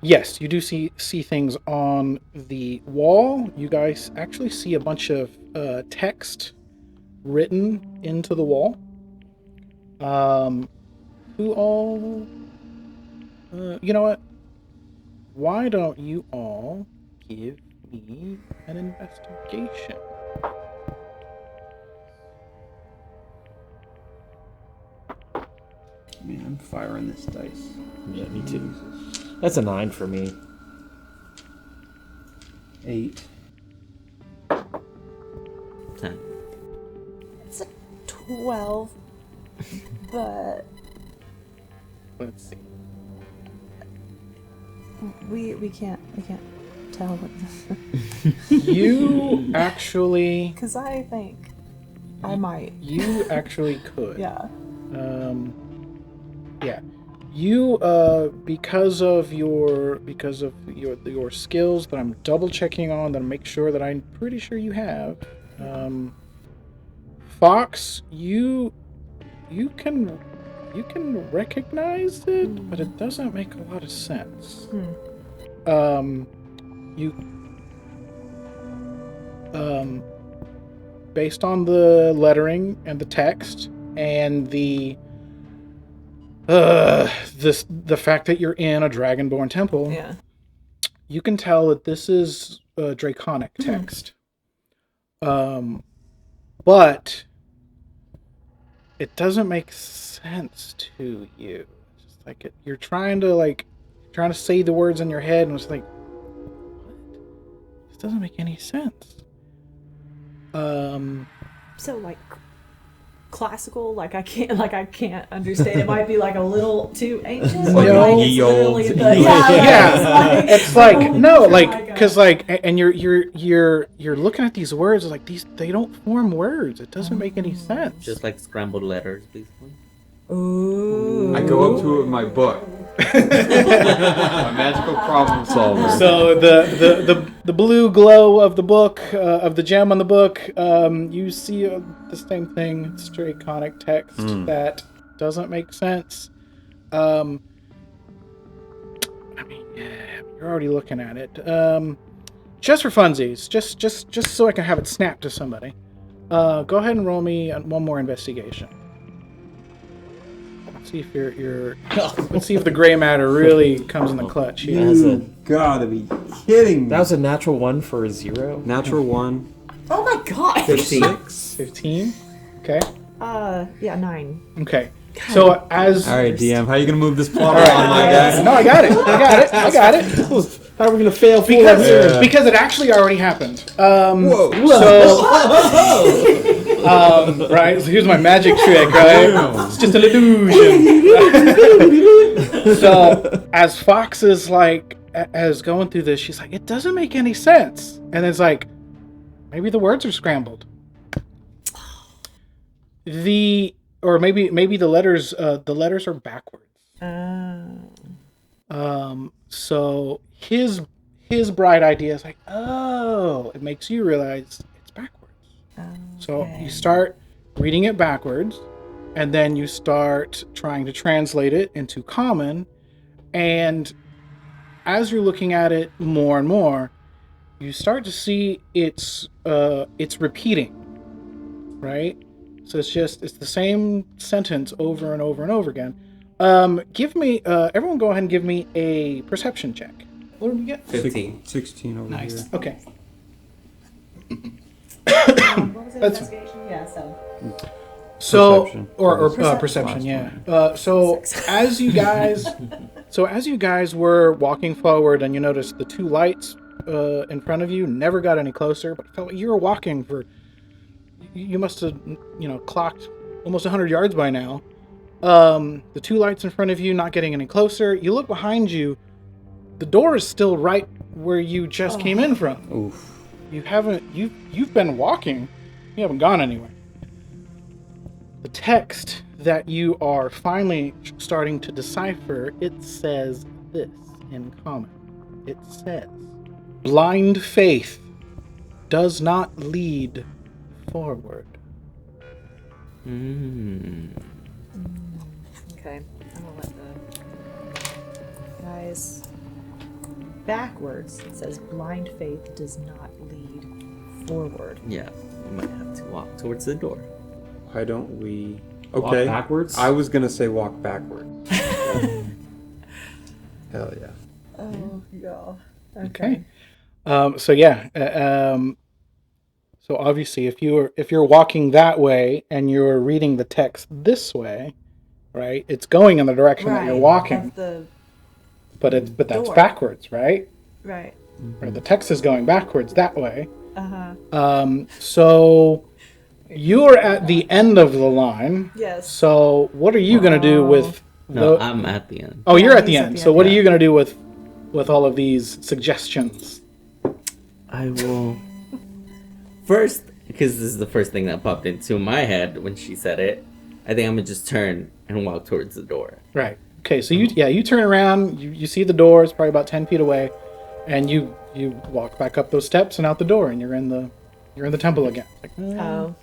Yes, you do see things on the wall. You guys actually see a bunch of text written into the wall. Who all? You know what? Why don't you all give me an investigation? Man, I'm firing this dice. Yeah, me too. That's a 9 for me. 8. 10. It's a 12, but Let's see. we can't tell what. You actually. Because I think I might. You actually could. Yeah. Yeah. You because of your skills that I'm double checking on, that I make sure that I'm pretty sure you have. Fox, you can recognize it, but it doesn't make a lot of sense. Based on the lettering and the text and the fact that you're in a dragonborn temple, Yeah. you can tell that this is a draconic text. But it doesn't make sense to you. It's just like you're trying to say the words in your head, and it's like, what? This doesn't make any sense. So like classical, I can't understand. It might be like a little too ancient. No. It's literally the, Yeah. It's like no, Oh like my God. because and you're looking at these words, like they don't form words. It doesn't make any sense. Just like scrambled letters, basically. Ooh. I go up to it with my book. My magical problem solver. So the blue glow of the book, of the gem on the book, you see the same thing. It's draconic text that doesn't make sense. I mean, you're already looking at it. Just for funsies, just so I can have it snapped to somebody. Go ahead and roll me one more investigation. Let's see if let's see if the gray matter really comes in the clutch here. You gotta be kidding me. That was a natural 1 for a 0. Natural 1. Oh my God. 15. Okay. Yeah, 9. Okay. So as All right, DM, how you gonna move this plot All right. along, my guy? No, I got it. How are we gonna fail Because it actually already happened. Whoa. So, right. So here's my magic trick, right? It's just an illusion. So as Fox is as going through this, she's like, it doesn't make any sense, and it's like, maybe the words are scrambled. Or maybe the letters are backwards. So his bright idea is like, oh, it makes you realize it's backwards. So you start reading it backwards, and then you start trying to translate it into common, and as you're looking at it more and more, you start to see it's repeating, right? So it's the same sentence over and over and over again. Give me, everyone go ahead and give me a perception check. What did we get? 15. 16 over Nice. here. Okay. What was the That's- investigation? Yeah, so. So, Perception. or Perception. perception, yeah. Last So as you guys were walking forward, and you noticed the two lights in front of you never got any closer, but felt like you were walking for. You must have, clocked almost 100 yards by now. The two lights in front of you not getting any closer. You look behind you. The door is still right where you just came in from. Oof. You've been walking. You haven't gone anywhere. The text that you are finally starting to decipher, it says this in common. It says, blind faith does not lead forward. Okay, I'm gonna let the guys backwards. It says blind faith does not lead forward. Yeah, you might have to walk towards the door. Why don't we... Walk Okay. backwards? I was gonna say walk backward. Hell yeah. Oh, yeah. Okay. So obviously, if you're walking that way and you're reading the text this way, right? It's going in the direction that you're walking, but that's door. backwards, right? Right. Or the text is going backwards that way. Uh-huh. So you're at the end of the line. Yes. So what are you gonna do with? No, I'm at the end. Oh, Yeah, you're at the he's at end. the So end. what are you gonna do with all of these suggestions? I will. First, because this is the first thing that popped into my head when she said it, I think I'm gonna just turn and walk towards the door. Right. Okay. So you turn around. You see the door. It's probably about 10 feet away, and you walk back up those steps and out the door, and you're in the temple again. Like, Oh.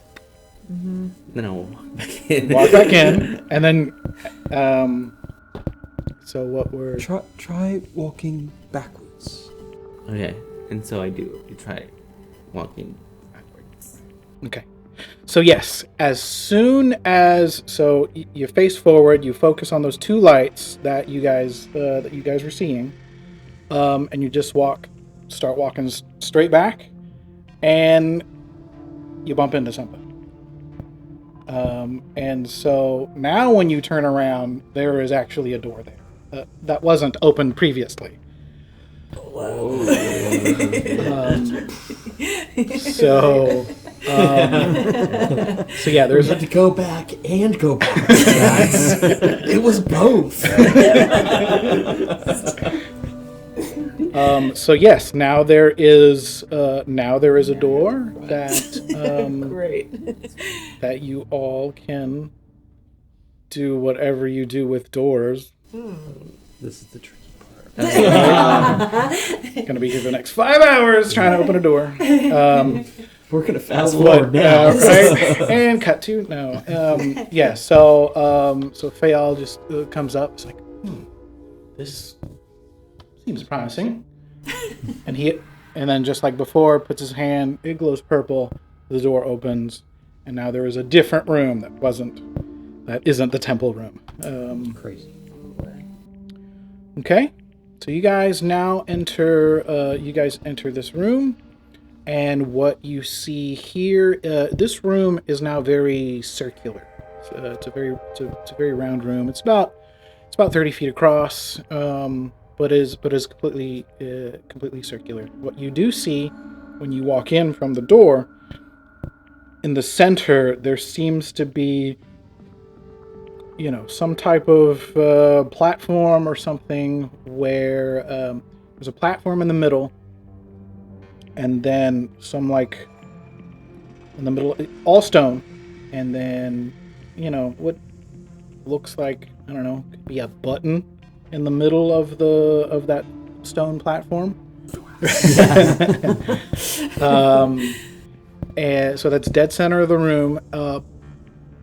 Then I'll walk back in. walk back in, and then so what we're Try walking backwards. Okay, and so I do. You try walking backwards. okay. So yes, as soon as you face forward, you focus on those two lights that you guys were seeing, and you just start walking straight back, and you bump into something. And so now when you turn around, there is actually a door there that wasn't open previously. So yeah, there's had to go back and go back, guys. It was both. So yes, now there is a door that Great. that you all can do whatever you do with doors. This is the tricky part. Gonna be here for the next 5 hours trying to open a door. We're gonna fast forward now. Right? And cut to no. Yeah. So Fayal just comes up. It's like, this seems promising. And then just like before, puts his hand. It glows purple. The door opens, and now there is a different room that isn't the temple room. Crazy. Okay, so you guys now enter. Enter this room, and what you see here, this room is now very circular. It's a very round room. It's about 30 feet across, but is completely circular. What you do see when you walk in from the door, in the center, there seems to be, some type of platform or something where there's a platform in the middle, and then some like in the middle, all stone, and then what looks like, I don't know, could be a button in the middle of that stone platform. And so that's dead center of the room.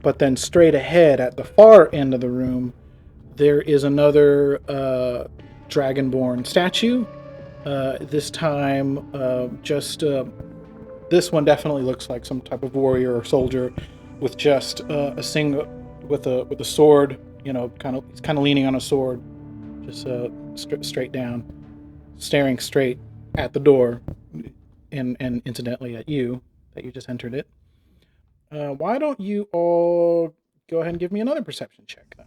But then straight ahead at the far end of the room, there is another dragonborn statue. This time, this one definitely looks like some type of warrior or soldier with just a sword. He's kind of leaning on a sword, just straight down, staring straight at the door, and incidentally at you that you just entered it. Why don't you all go ahead and give me another perception check then?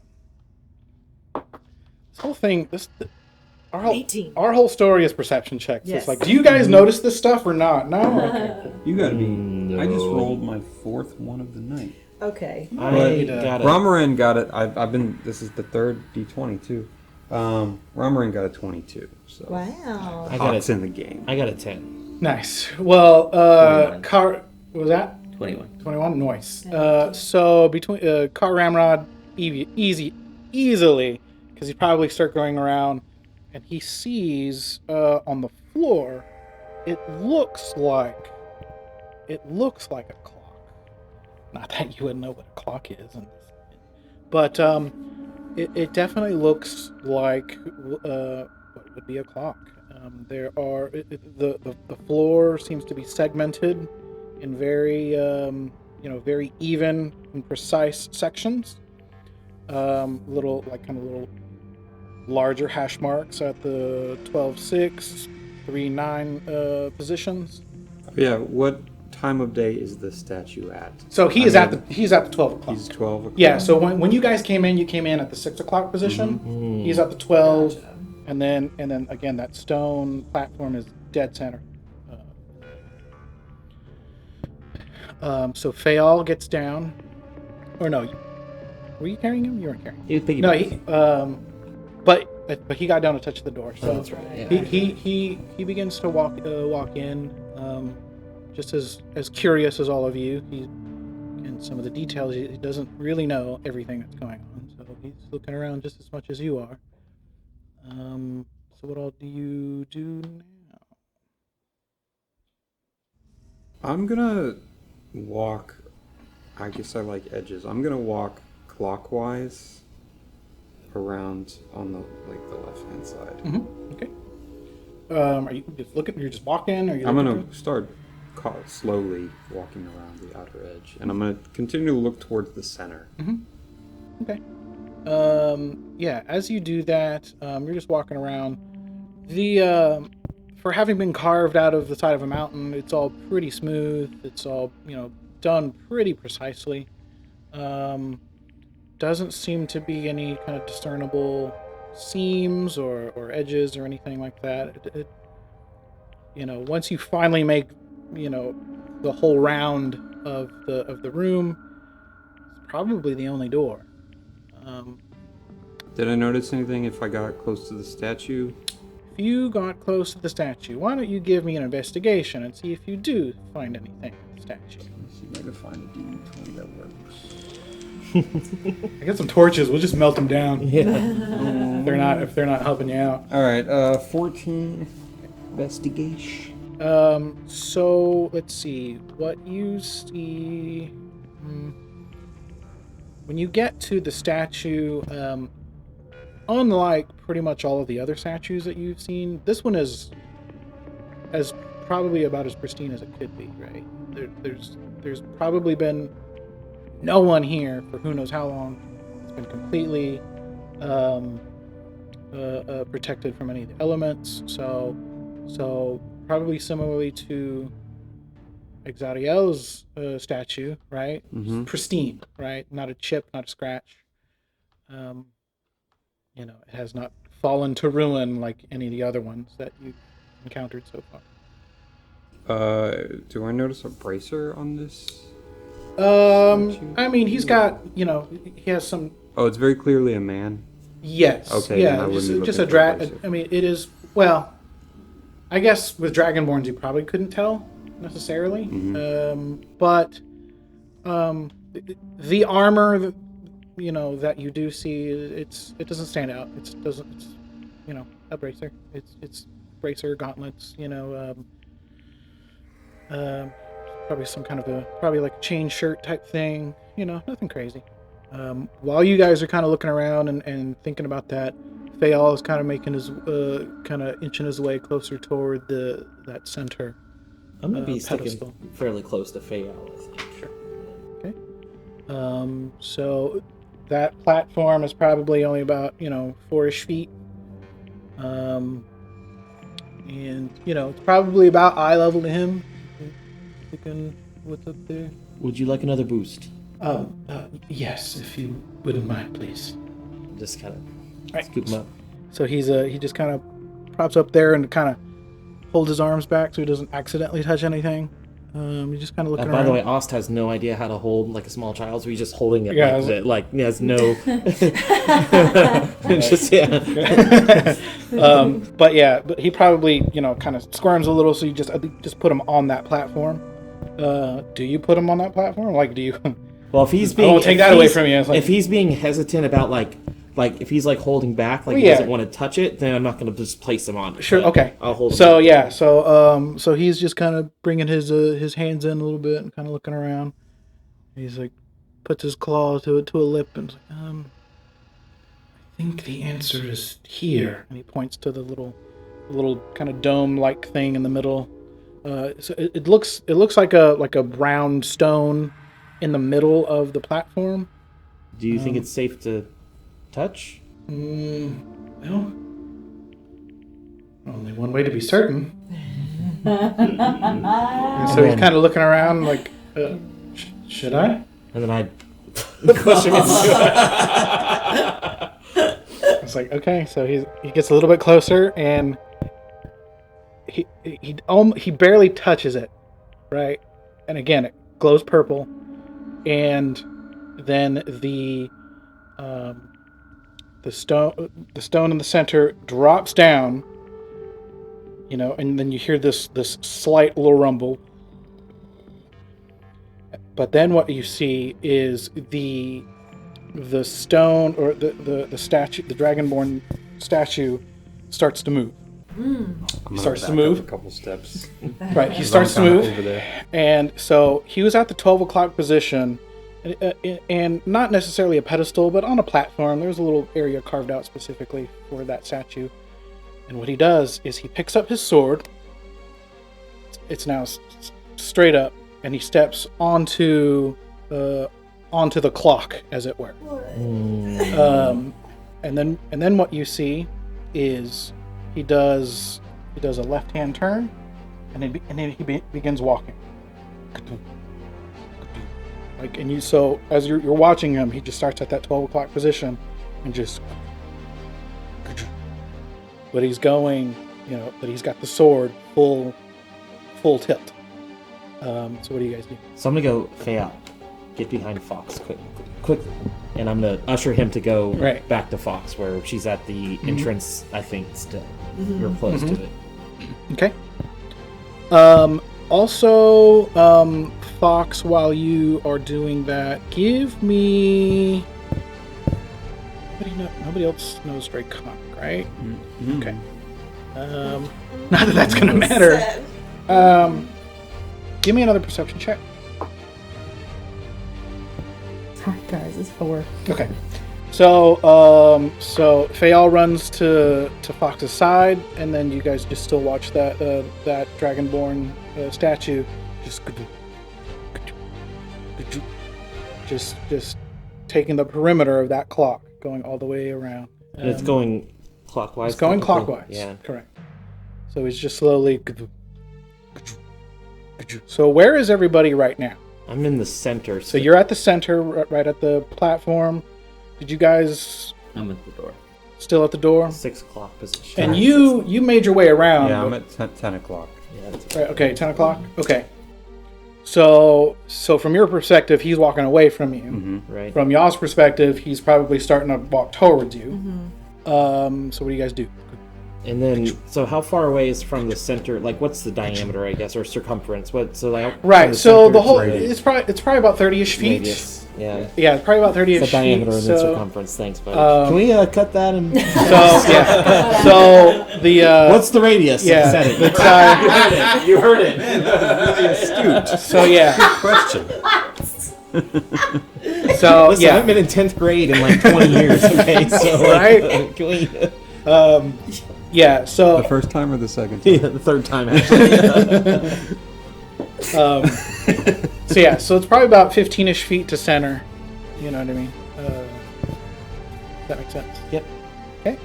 This whole thing, our 18. whole story is perception checks. Yes. It's like, do you guys notice this stuff or not? No. Okay. You gotta be. No. I just rolled my 4th one of the night. Okay. I got it. Romarin got it. I've been. This is the 3rd D20 too. Romarin got a 22. So Wow. I got Hawk's it. in the game. I got a 10. Nice. Well, 21. what was that? 21. 21? Nice. So between Car Ramrod, easily, because he's probably circling around, and he sees on the floor, it looks like a clock. Not that you would know what a clock is, but it definitely looks like what would be a clock. There are the floor seems to be segmented in very very even and precise sections. Little larger hash marks at the 12-6, 3-9 positions. Yeah. What time of day is the statue at? So he's at the 12 o'clock. He's 12 o'clock. Yeah. So when you guys came in, you came in at the 6 o'clock position. Mm-hmm. He's at the 12, Gotcha. and then again that stone platform is dead center. So Fayal gets down, or no? Were you carrying him? You weren't carrying him. He was piggy. No, but he got down to touch the door. So Oh, that's right. Yeah. he begins to walk in, just as curious as all of you. And some of the details, he doesn't really know everything that's going on. So he's looking around just as much as you are. So what all do you do now? I'm gonna walk. I guess I like edges. I'm gonna walk clockwise around on the left-hand side. Mm-hmm. Okay. Are you just looking? You're just walking, or I'm gonna start slowly walking around the outer edge, and I'm gonna continue to look towards the center. Mm-hmm. Okay. Yeah. As you do that, you're just walking around. For having been carved out of the side of a mountain, it's all pretty smooth. It's all done pretty precisely. Doesn't seem to be any kind of discernible seams or edges or anything like that. Once you finally make the whole round of the room, it's probably the only door. Did I notice anything if I got close to the statue? If you got close to the statue, why don't you give me an investigation and see if you do find anything in the statue? Let's see if I can find a D20 that works. I got some torches. We'll just melt them down. Yeah. If they're not helping you out. All right, 14 investigation. So let's see what you see. When you get to the statue, unlike pretty much all of the other statues that you've seen, this one is probably about as pristine as it could be. Right? There's probably been no one here for who knows how long. It's been completely protected from any of the elements. So probably similarly to Exariel's statue, right? Mm-hmm. Pristine, right? Not a chip, not a scratch. It has not fallen to ruin like any of the other ones that you've encountered so far. Do I notice a bracer on this? I mean, he's got, he has some. Oh, it's very clearly a man. Yes. Okay, then I Yeah. wouldn't be Just a looking for a drag. bracer. I mean, it is. Well, I guess with dragonborns you probably couldn't tell necessarily. Mm-hmm. But the armor that that you do see, it doesn't stand out. It's a bracer. It's bracer gauntlets. Probably some kind of probably like a chain shirt type thing. Nothing crazy. While you guys are kind of looking around and thinking about that, Fayal is kind of making his kind of inching his way closer toward that center. I'm gonna be sticking pedestal. fairly close to Fayal, I think. Sure. Okay. So that platform is probably only about 4-ish feet. And it's probably about eye level to him. You can what's up there? Would you like another boost? Yes, if you wouldn't mind, please. Just kind of Right. scoop him up. So he just kind of props up there and kind of holds his arms back so he doesn't accidentally touch anything. He's just kind of looking around. By the way, Aust has no idea how to hold like a small child, so he's just holding it Yeah, he has no. But he probably kind of squirms a little, so you just put him on that platform. Do you put him on that platform? Like, do you? Well, if he's being, I won't take that away from you. It's like, if he's being hesitant about like if he's like holding back, like Well, he yeah. doesn't want to touch it, then I'm not going to just place him on it. Sure. But Okay. I'll hold. So him. yeah. So he's just kind of bringing his hands in a little bit and kind of looking around. He's like, puts his claw to a lip and like, I think the answer is here. And he points to the little kind of dome-like thing in the middle. So it looks like a brown stone in the middle of the platform. Do you think it's safe to touch? Well, only one way to be certain. And so he's kind of looking around like, should I? And then I push him into it. It's like, okay, so he gets a little bit closer and he barely touches it, right? And again, it glows purple, and then the stone in the center drops down, and then you hear this slight little rumble. But then what you see is the stone, or the statue, the dragonborn statue, starts to move. He starts to move a couple steps. Right, he starts to move, over there. and so he was at the 12 o'clock position, and not necessarily a pedestal, but on a platform. There's a little area carved out specifically for that statue. And what he does is he picks up his sword. It's now straight up, and he steps onto the clock, as it were. And then what you see is he does a left-hand turn, and then he begins walking. So as you're watching him, he just starts at that 12 o'clock position, and just. But he's going, but he's got the sword full tilt. So what do you guys do? So I'm gonna go Threa, get behind Fox quickly, and I'm gonna usher him to go back to Fox, where she's at the entrance. I think still, we're close to it. Okay. Also, Fox, while you are doing that, give me. Nobody else knows Draconic, right? Mm-hmm. Okay. Not that that's gonna matter. Give me another perception check. Sorry, guys, it's 4. Okay. So Fayal runs to Fox's side, and then you guys just still watch that dragonborn statue just taking the perimeter of that clock, going all the way around. And it's going clockwise. It's going clockwise. Yeah. Correct. So he's just slowly. So where is everybody right now? I'm in the center. So you're at the center, right at the platform. Did you guys? I'm at the door. Still at the door. 6 o'clock position. And you made your way around. Yeah, I'm at 10 o'clock. Yeah, that's right. Okay, 10 o'clock. Okay. So from your perspective, he's walking away from you. Mm-hmm. Right. From y'all's perspective, he's probably starting to walk towards you. Mm-hmm. So what do you guys do? And then, so how far away is from the center? Like, what's the diameter, I guess, or circumference? What? So like. Right. So center the whole to it's probably about 30-ish feet. radius. Yeah. Yeah, it's probably about 30-ish The feet. diameter and then So, circumference. Thanks, buddy. Can we cut that and? so yeah. So the. What's the radius? Yeah. I said it. The You heard it. Really astute. So yeah. Question. So Listen, yeah. I've been in 10th grade in like 20 years. Okay, so Right? Can we? Yeah. So The first time or the second time? Yeah, the third time actually. So yeah, so it's probably about 15-ish feet to center. You know what I mean? That makes sense. Yep. Okay.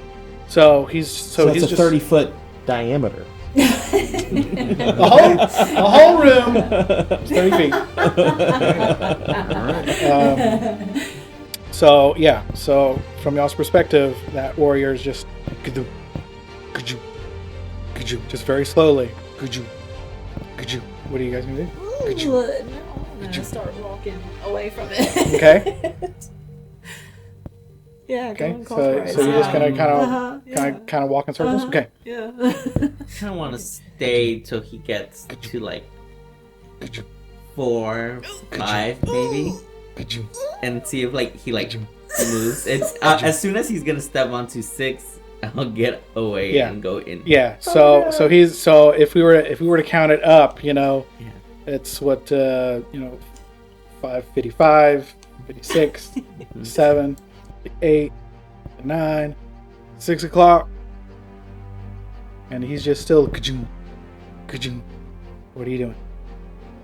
So he's So it's he's a just 30-foot diameter. The whole room is 30 feet. So yeah, so from y'all's perspective, that warrior is just just very slowly. What are you guys gonna do? No, I'm gonna start walking away from it. Okay. Yeah, Okay. going So clockwise. you're just gonna yeah. kind of walk in circles. Uh-huh. Okay. Yeah. kind of want to stay till he gets to like 4, 5 maybe, and see if like he like moves. It's as soon as he's gonna step onto 6, I'll get away and go in. Yeah. So if we were to count it up, it's what 5:55, 56, 7, 8, 9, 6 o'clock, and he's just still ka-choom. What are you doing?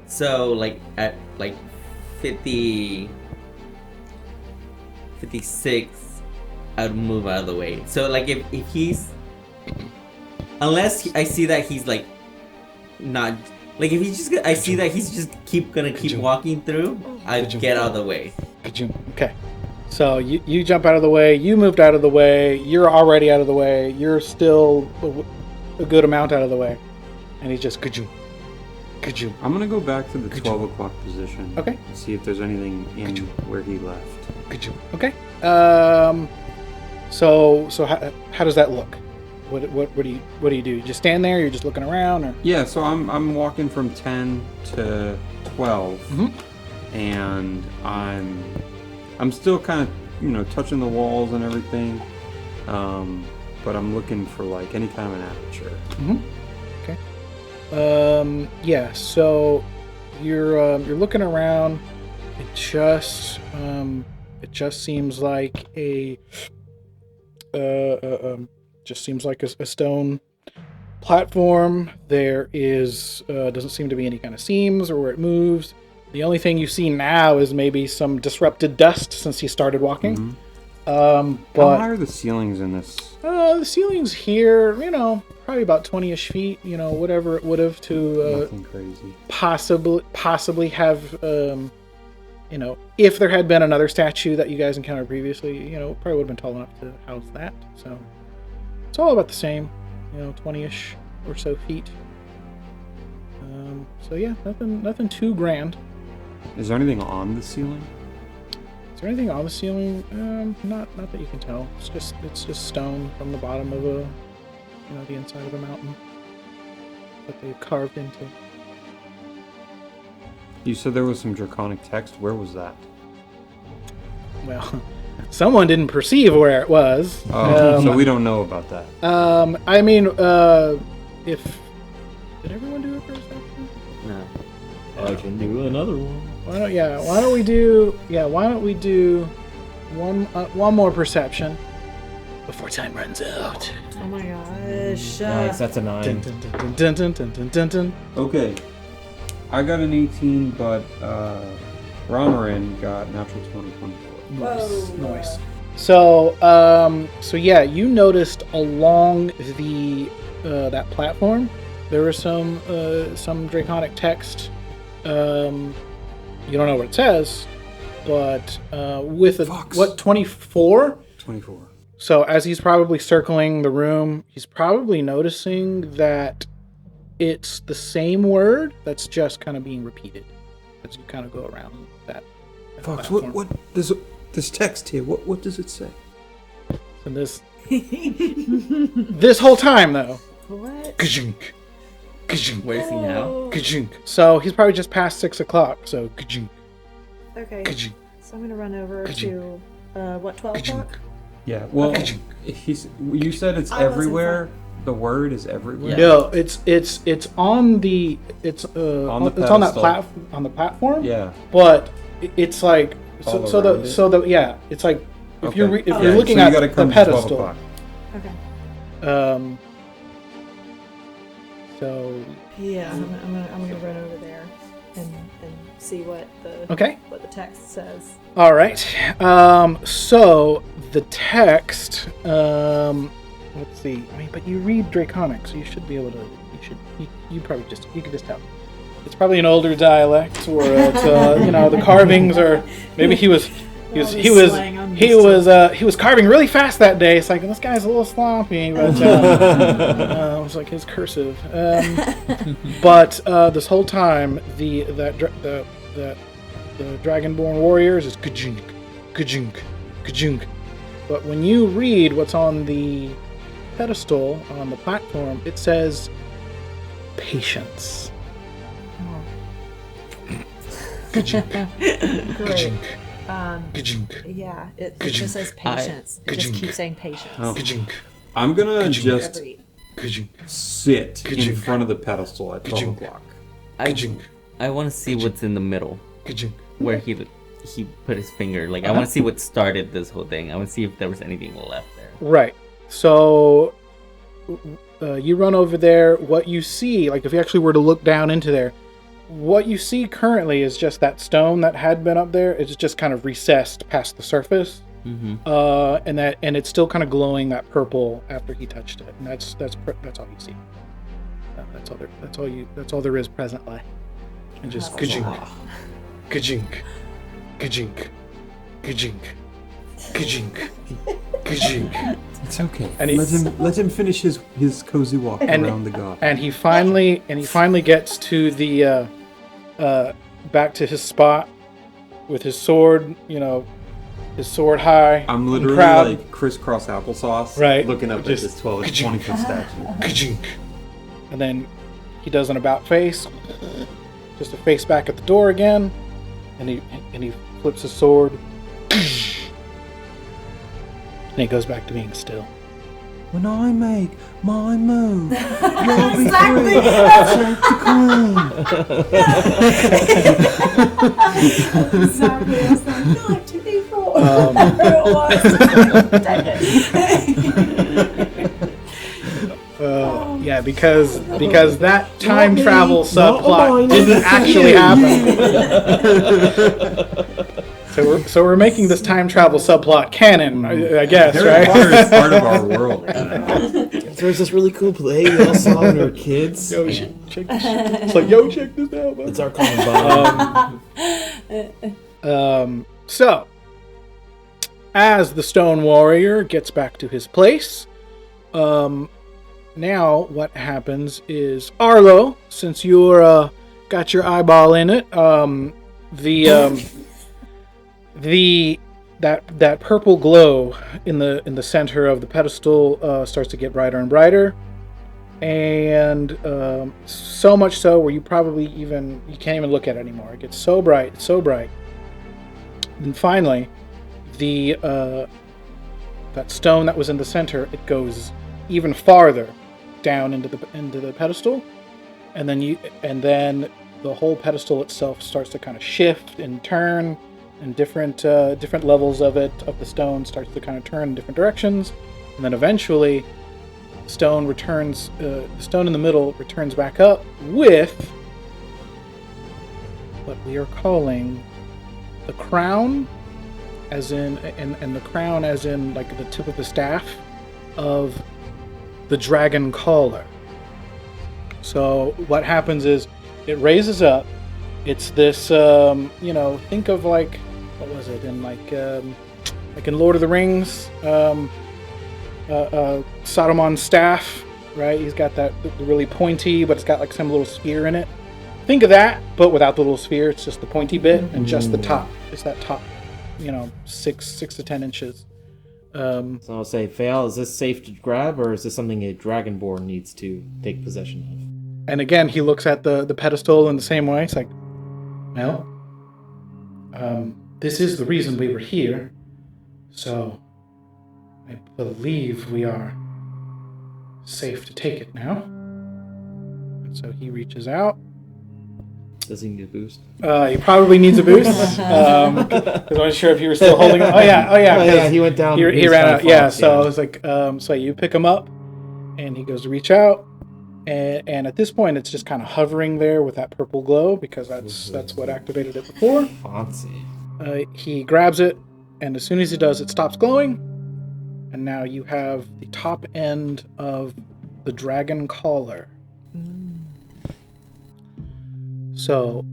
So like at like 56, I'd move out of the way. So like if he's, I see that he's like not like if he's just I see that he's just gonna keep walking through, I'd get out of the way. Okay. So you jump out of the way, you moved out of the way, you're already out of the way, you're still a good amount out of the way. And he's just ka-choom. I'm gonna go back to the 12 o'clock position. Okay. And see if there's anything in where he left. Okay. So how does that look? What do you do? You just stand there? You're just looking around, or? Yeah. So I'm walking from 10 to 12, and I'm still kind of touching the walls and everything, but I'm looking for like any kind of an aperture. Okay. Yeah. So you're looking around. It just seems like a stone platform. There is doesn't seem to be any kind of seams or where it moves. The only thing you see now is maybe some disrupted dust since he started walking. How But high are the ceilings in this? the ceiling's here, probably about 20-ish feet. Whatever it would have to Nothing crazy. possibly have. If there had been another statue that you guys encountered previously, probably would have been tall enough to house that. So it's all about the same, 20-ish or so feet. So yeah, nothing too grand. Is there anything on the ceiling? Is there anything on the ceiling? Not that you can tell. It's just stone from the bottom of the inside of a mountain that they've carved into. You said there was some draconic text. Where was that? Well, someone didn't perceive where it was. Oh, so we don't know about that. If did everyone do it first? No. I can do another one. Why don't we do one more perception before time runs out. Oh my gosh. Nice, that's a 9. Dun, dun, dun, dun, dun, dun, dun, dun, dun. Okay. I got an 18, but Romarin got natural 20, 24. Nice. So yeah, you noticed along the that platform there was some draconic text. You don't know what it says, but with a Fox. what 24? 24. So as he's probably circling the room, he's probably noticing that it's the same word that's just kind of being repeated as you kind of go around that. Fox, platform. what there's this text here. What does it say? And this whole time though. What? Ka-jink, ka-jink, Where's he now? ka-jink. So he's probably just past 6 o'clock. So ka-jink, Okay. ka-jink, So I'm gonna run over Ka-chink. to 12 o'clock? Yeah. Well, Okay. you said it's I wasn't everywhere. The word is everywhere. Yeah. No, it's on the it's On the it's on that pedestal. on the platform. Yeah. But it's like All so around the it? yeah, it's like if Okay. you're Yeah, looking so you at gotta the come to 12 pedestal. o'clock. Okay. So Yeah, I'm gonna run over there and see what the okay. what the text says. All right. So the text. Let's see. But you read Draconic, so you should be able to you could just tell. It's probably an older dialect, or it's the carvings, or maybe he was carving really fast that day. It's like, this guy's a little sloppy, but it was like his cursive. But this whole time, the dragonborn warriors is kajunk, kajunk, kajunk. But when you read what's on the pedestal on the platform, it says patience. Kajunk, kajunk. Kajunk. Yeah, it just says patience. It just keeps saying patience. Oh. Kajunk. I'm gonna just Kajunk. sit in front of the pedestal at 12 o'clock. I want to see what's in the middle, Kajunk. where he put his finger. Like, I want to see what started this whole thing. I want to see if there was anything left there. Right. So you run over there. What you see, like if you actually were to look down into there, what you see currently is just that stone that had been up there. It's just kind of recessed past the surface, and it's still kind of glowing that purple after he touched it. And that's all you see. That's all there is presently. And just kajink, kajink, kajink, kajink, kajink, kajink. It's okay. And let him finish his cozy walk around the god. And he finally gets to the back to his spot with his sword, his sword high. I'm literally proud. like crisscross applesauce, Right. looking up at this 20-foot statue. Kajink. And then he does an about face, just a face back at the door again, and he flips his sword. And he goes back to being still. When I make my move, you'll be Exactly. free. Take the queen. Exactly. I was like, no, 2d4. Whatever it was. Yeah, because that time travel subplot didn't actually happen. So we're making this time travel subplot canon, I guess, Harry right? Potter is part of our world. There's this really cool play we all saw when we were kids. Yo, check this. It's like, yo, check this out, man. It's our common bond. So, as the Stone Warrior gets back to his place, now what happens is Arlo, since you're got your eyeball in it, that purple glow in the center of the pedestal starts to get brighter and brighter, and so much so where you can't even look at it anymore. It gets so bright, so bright. And finally, that stone that was in the center, it goes even farther down into the pedestal, and then the whole pedestal itself starts to kind of shift and turn, and different levels of the stone starts to kind of turn in different directions, and then eventually the stone in the middle returns back up with what we are calling the crown, as in and the crown as in like the tip of the staff of the dragon caller. So what happens is it raises up. It's this, think of like, what was it in like in Lord of the Rings, Saruman's staff, right? He's got the really pointy, but it's got like some little spear in it. Think of that, but without the little sphere. It's just the pointy bit and just the top. It's that top, 6 to 10 inches. So I'll say, Fael, is this safe to grab, or is this something a dragonborn needs to take possession of? And again, he looks at the pedestal in the same way. It's like, well, this is the reason we were here, so I believe we are safe to take it now. And so he reaches out. Does he need a boost? He probably needs a boost. Because I wasn't sure if you were still holding him. Oh yeah, he went down. He ran out. Yeah, so I was like, so you pick him up, and he goes to reach out. And at this point, it's just kind of hovering there with that purple glow, because that's what activated it before. Fancy. He grabs it, and as soon as he does, it stops glowing. And now you have the top end of the dragon collar So,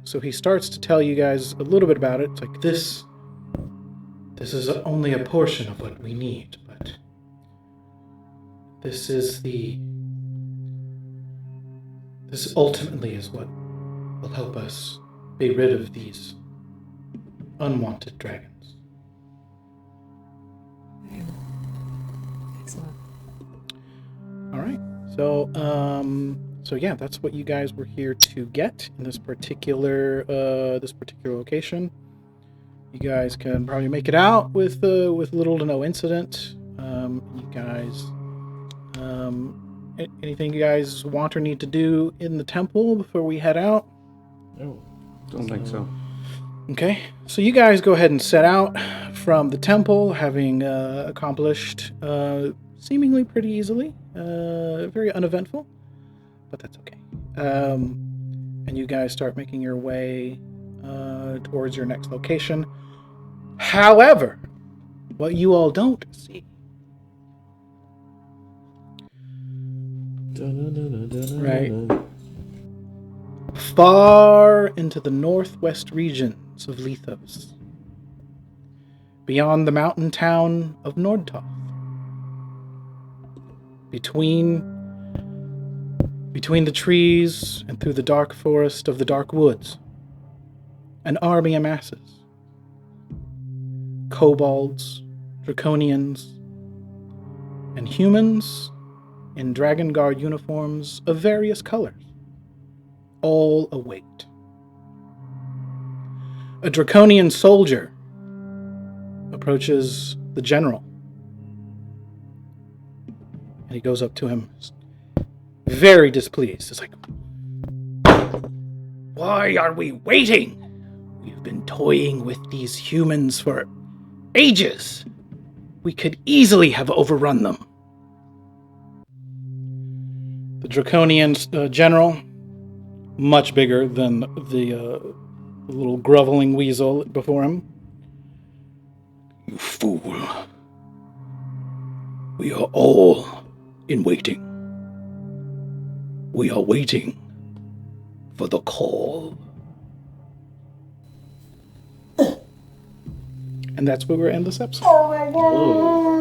so he starts to tell you guys a little bit about it. It's like, this is only a portion of what we need, but this ultimately is what will help us be rid of these unwanted dragons. Excellent. All right. So, so yeah, that's what you guys were here to get in this particular location. You guys can probably make it out with little to no incident. You guys, anything you guys want or need to do in the temple before we head out? No. Don't think so. Okay, so you guys go ahead and set out from the temple, having accomplished seemingly pretty easily, very uneventful, but that's okay. And you guys start making your way towards your next location. However, what you all don't see, right, far into the northwest regions of Lithos, beyond the mountain town of Nordtoth, between the trees and through the dark forest of the dark woods, an army amasses. Kobolds, draconians, and humans in Dragon Guard uniforms of various colors, all await. A draconian soldier approaches the general, and he goes up to him, very displeased. It's like, why are we waiting? We've been toying with these humans for ages. We could easily have overrun them. The draconian general, much bigger than the little groveling weasel before him. You fool. We are all in waiting. We are waiting for the call. And that's where we're end this episode. Oh my god.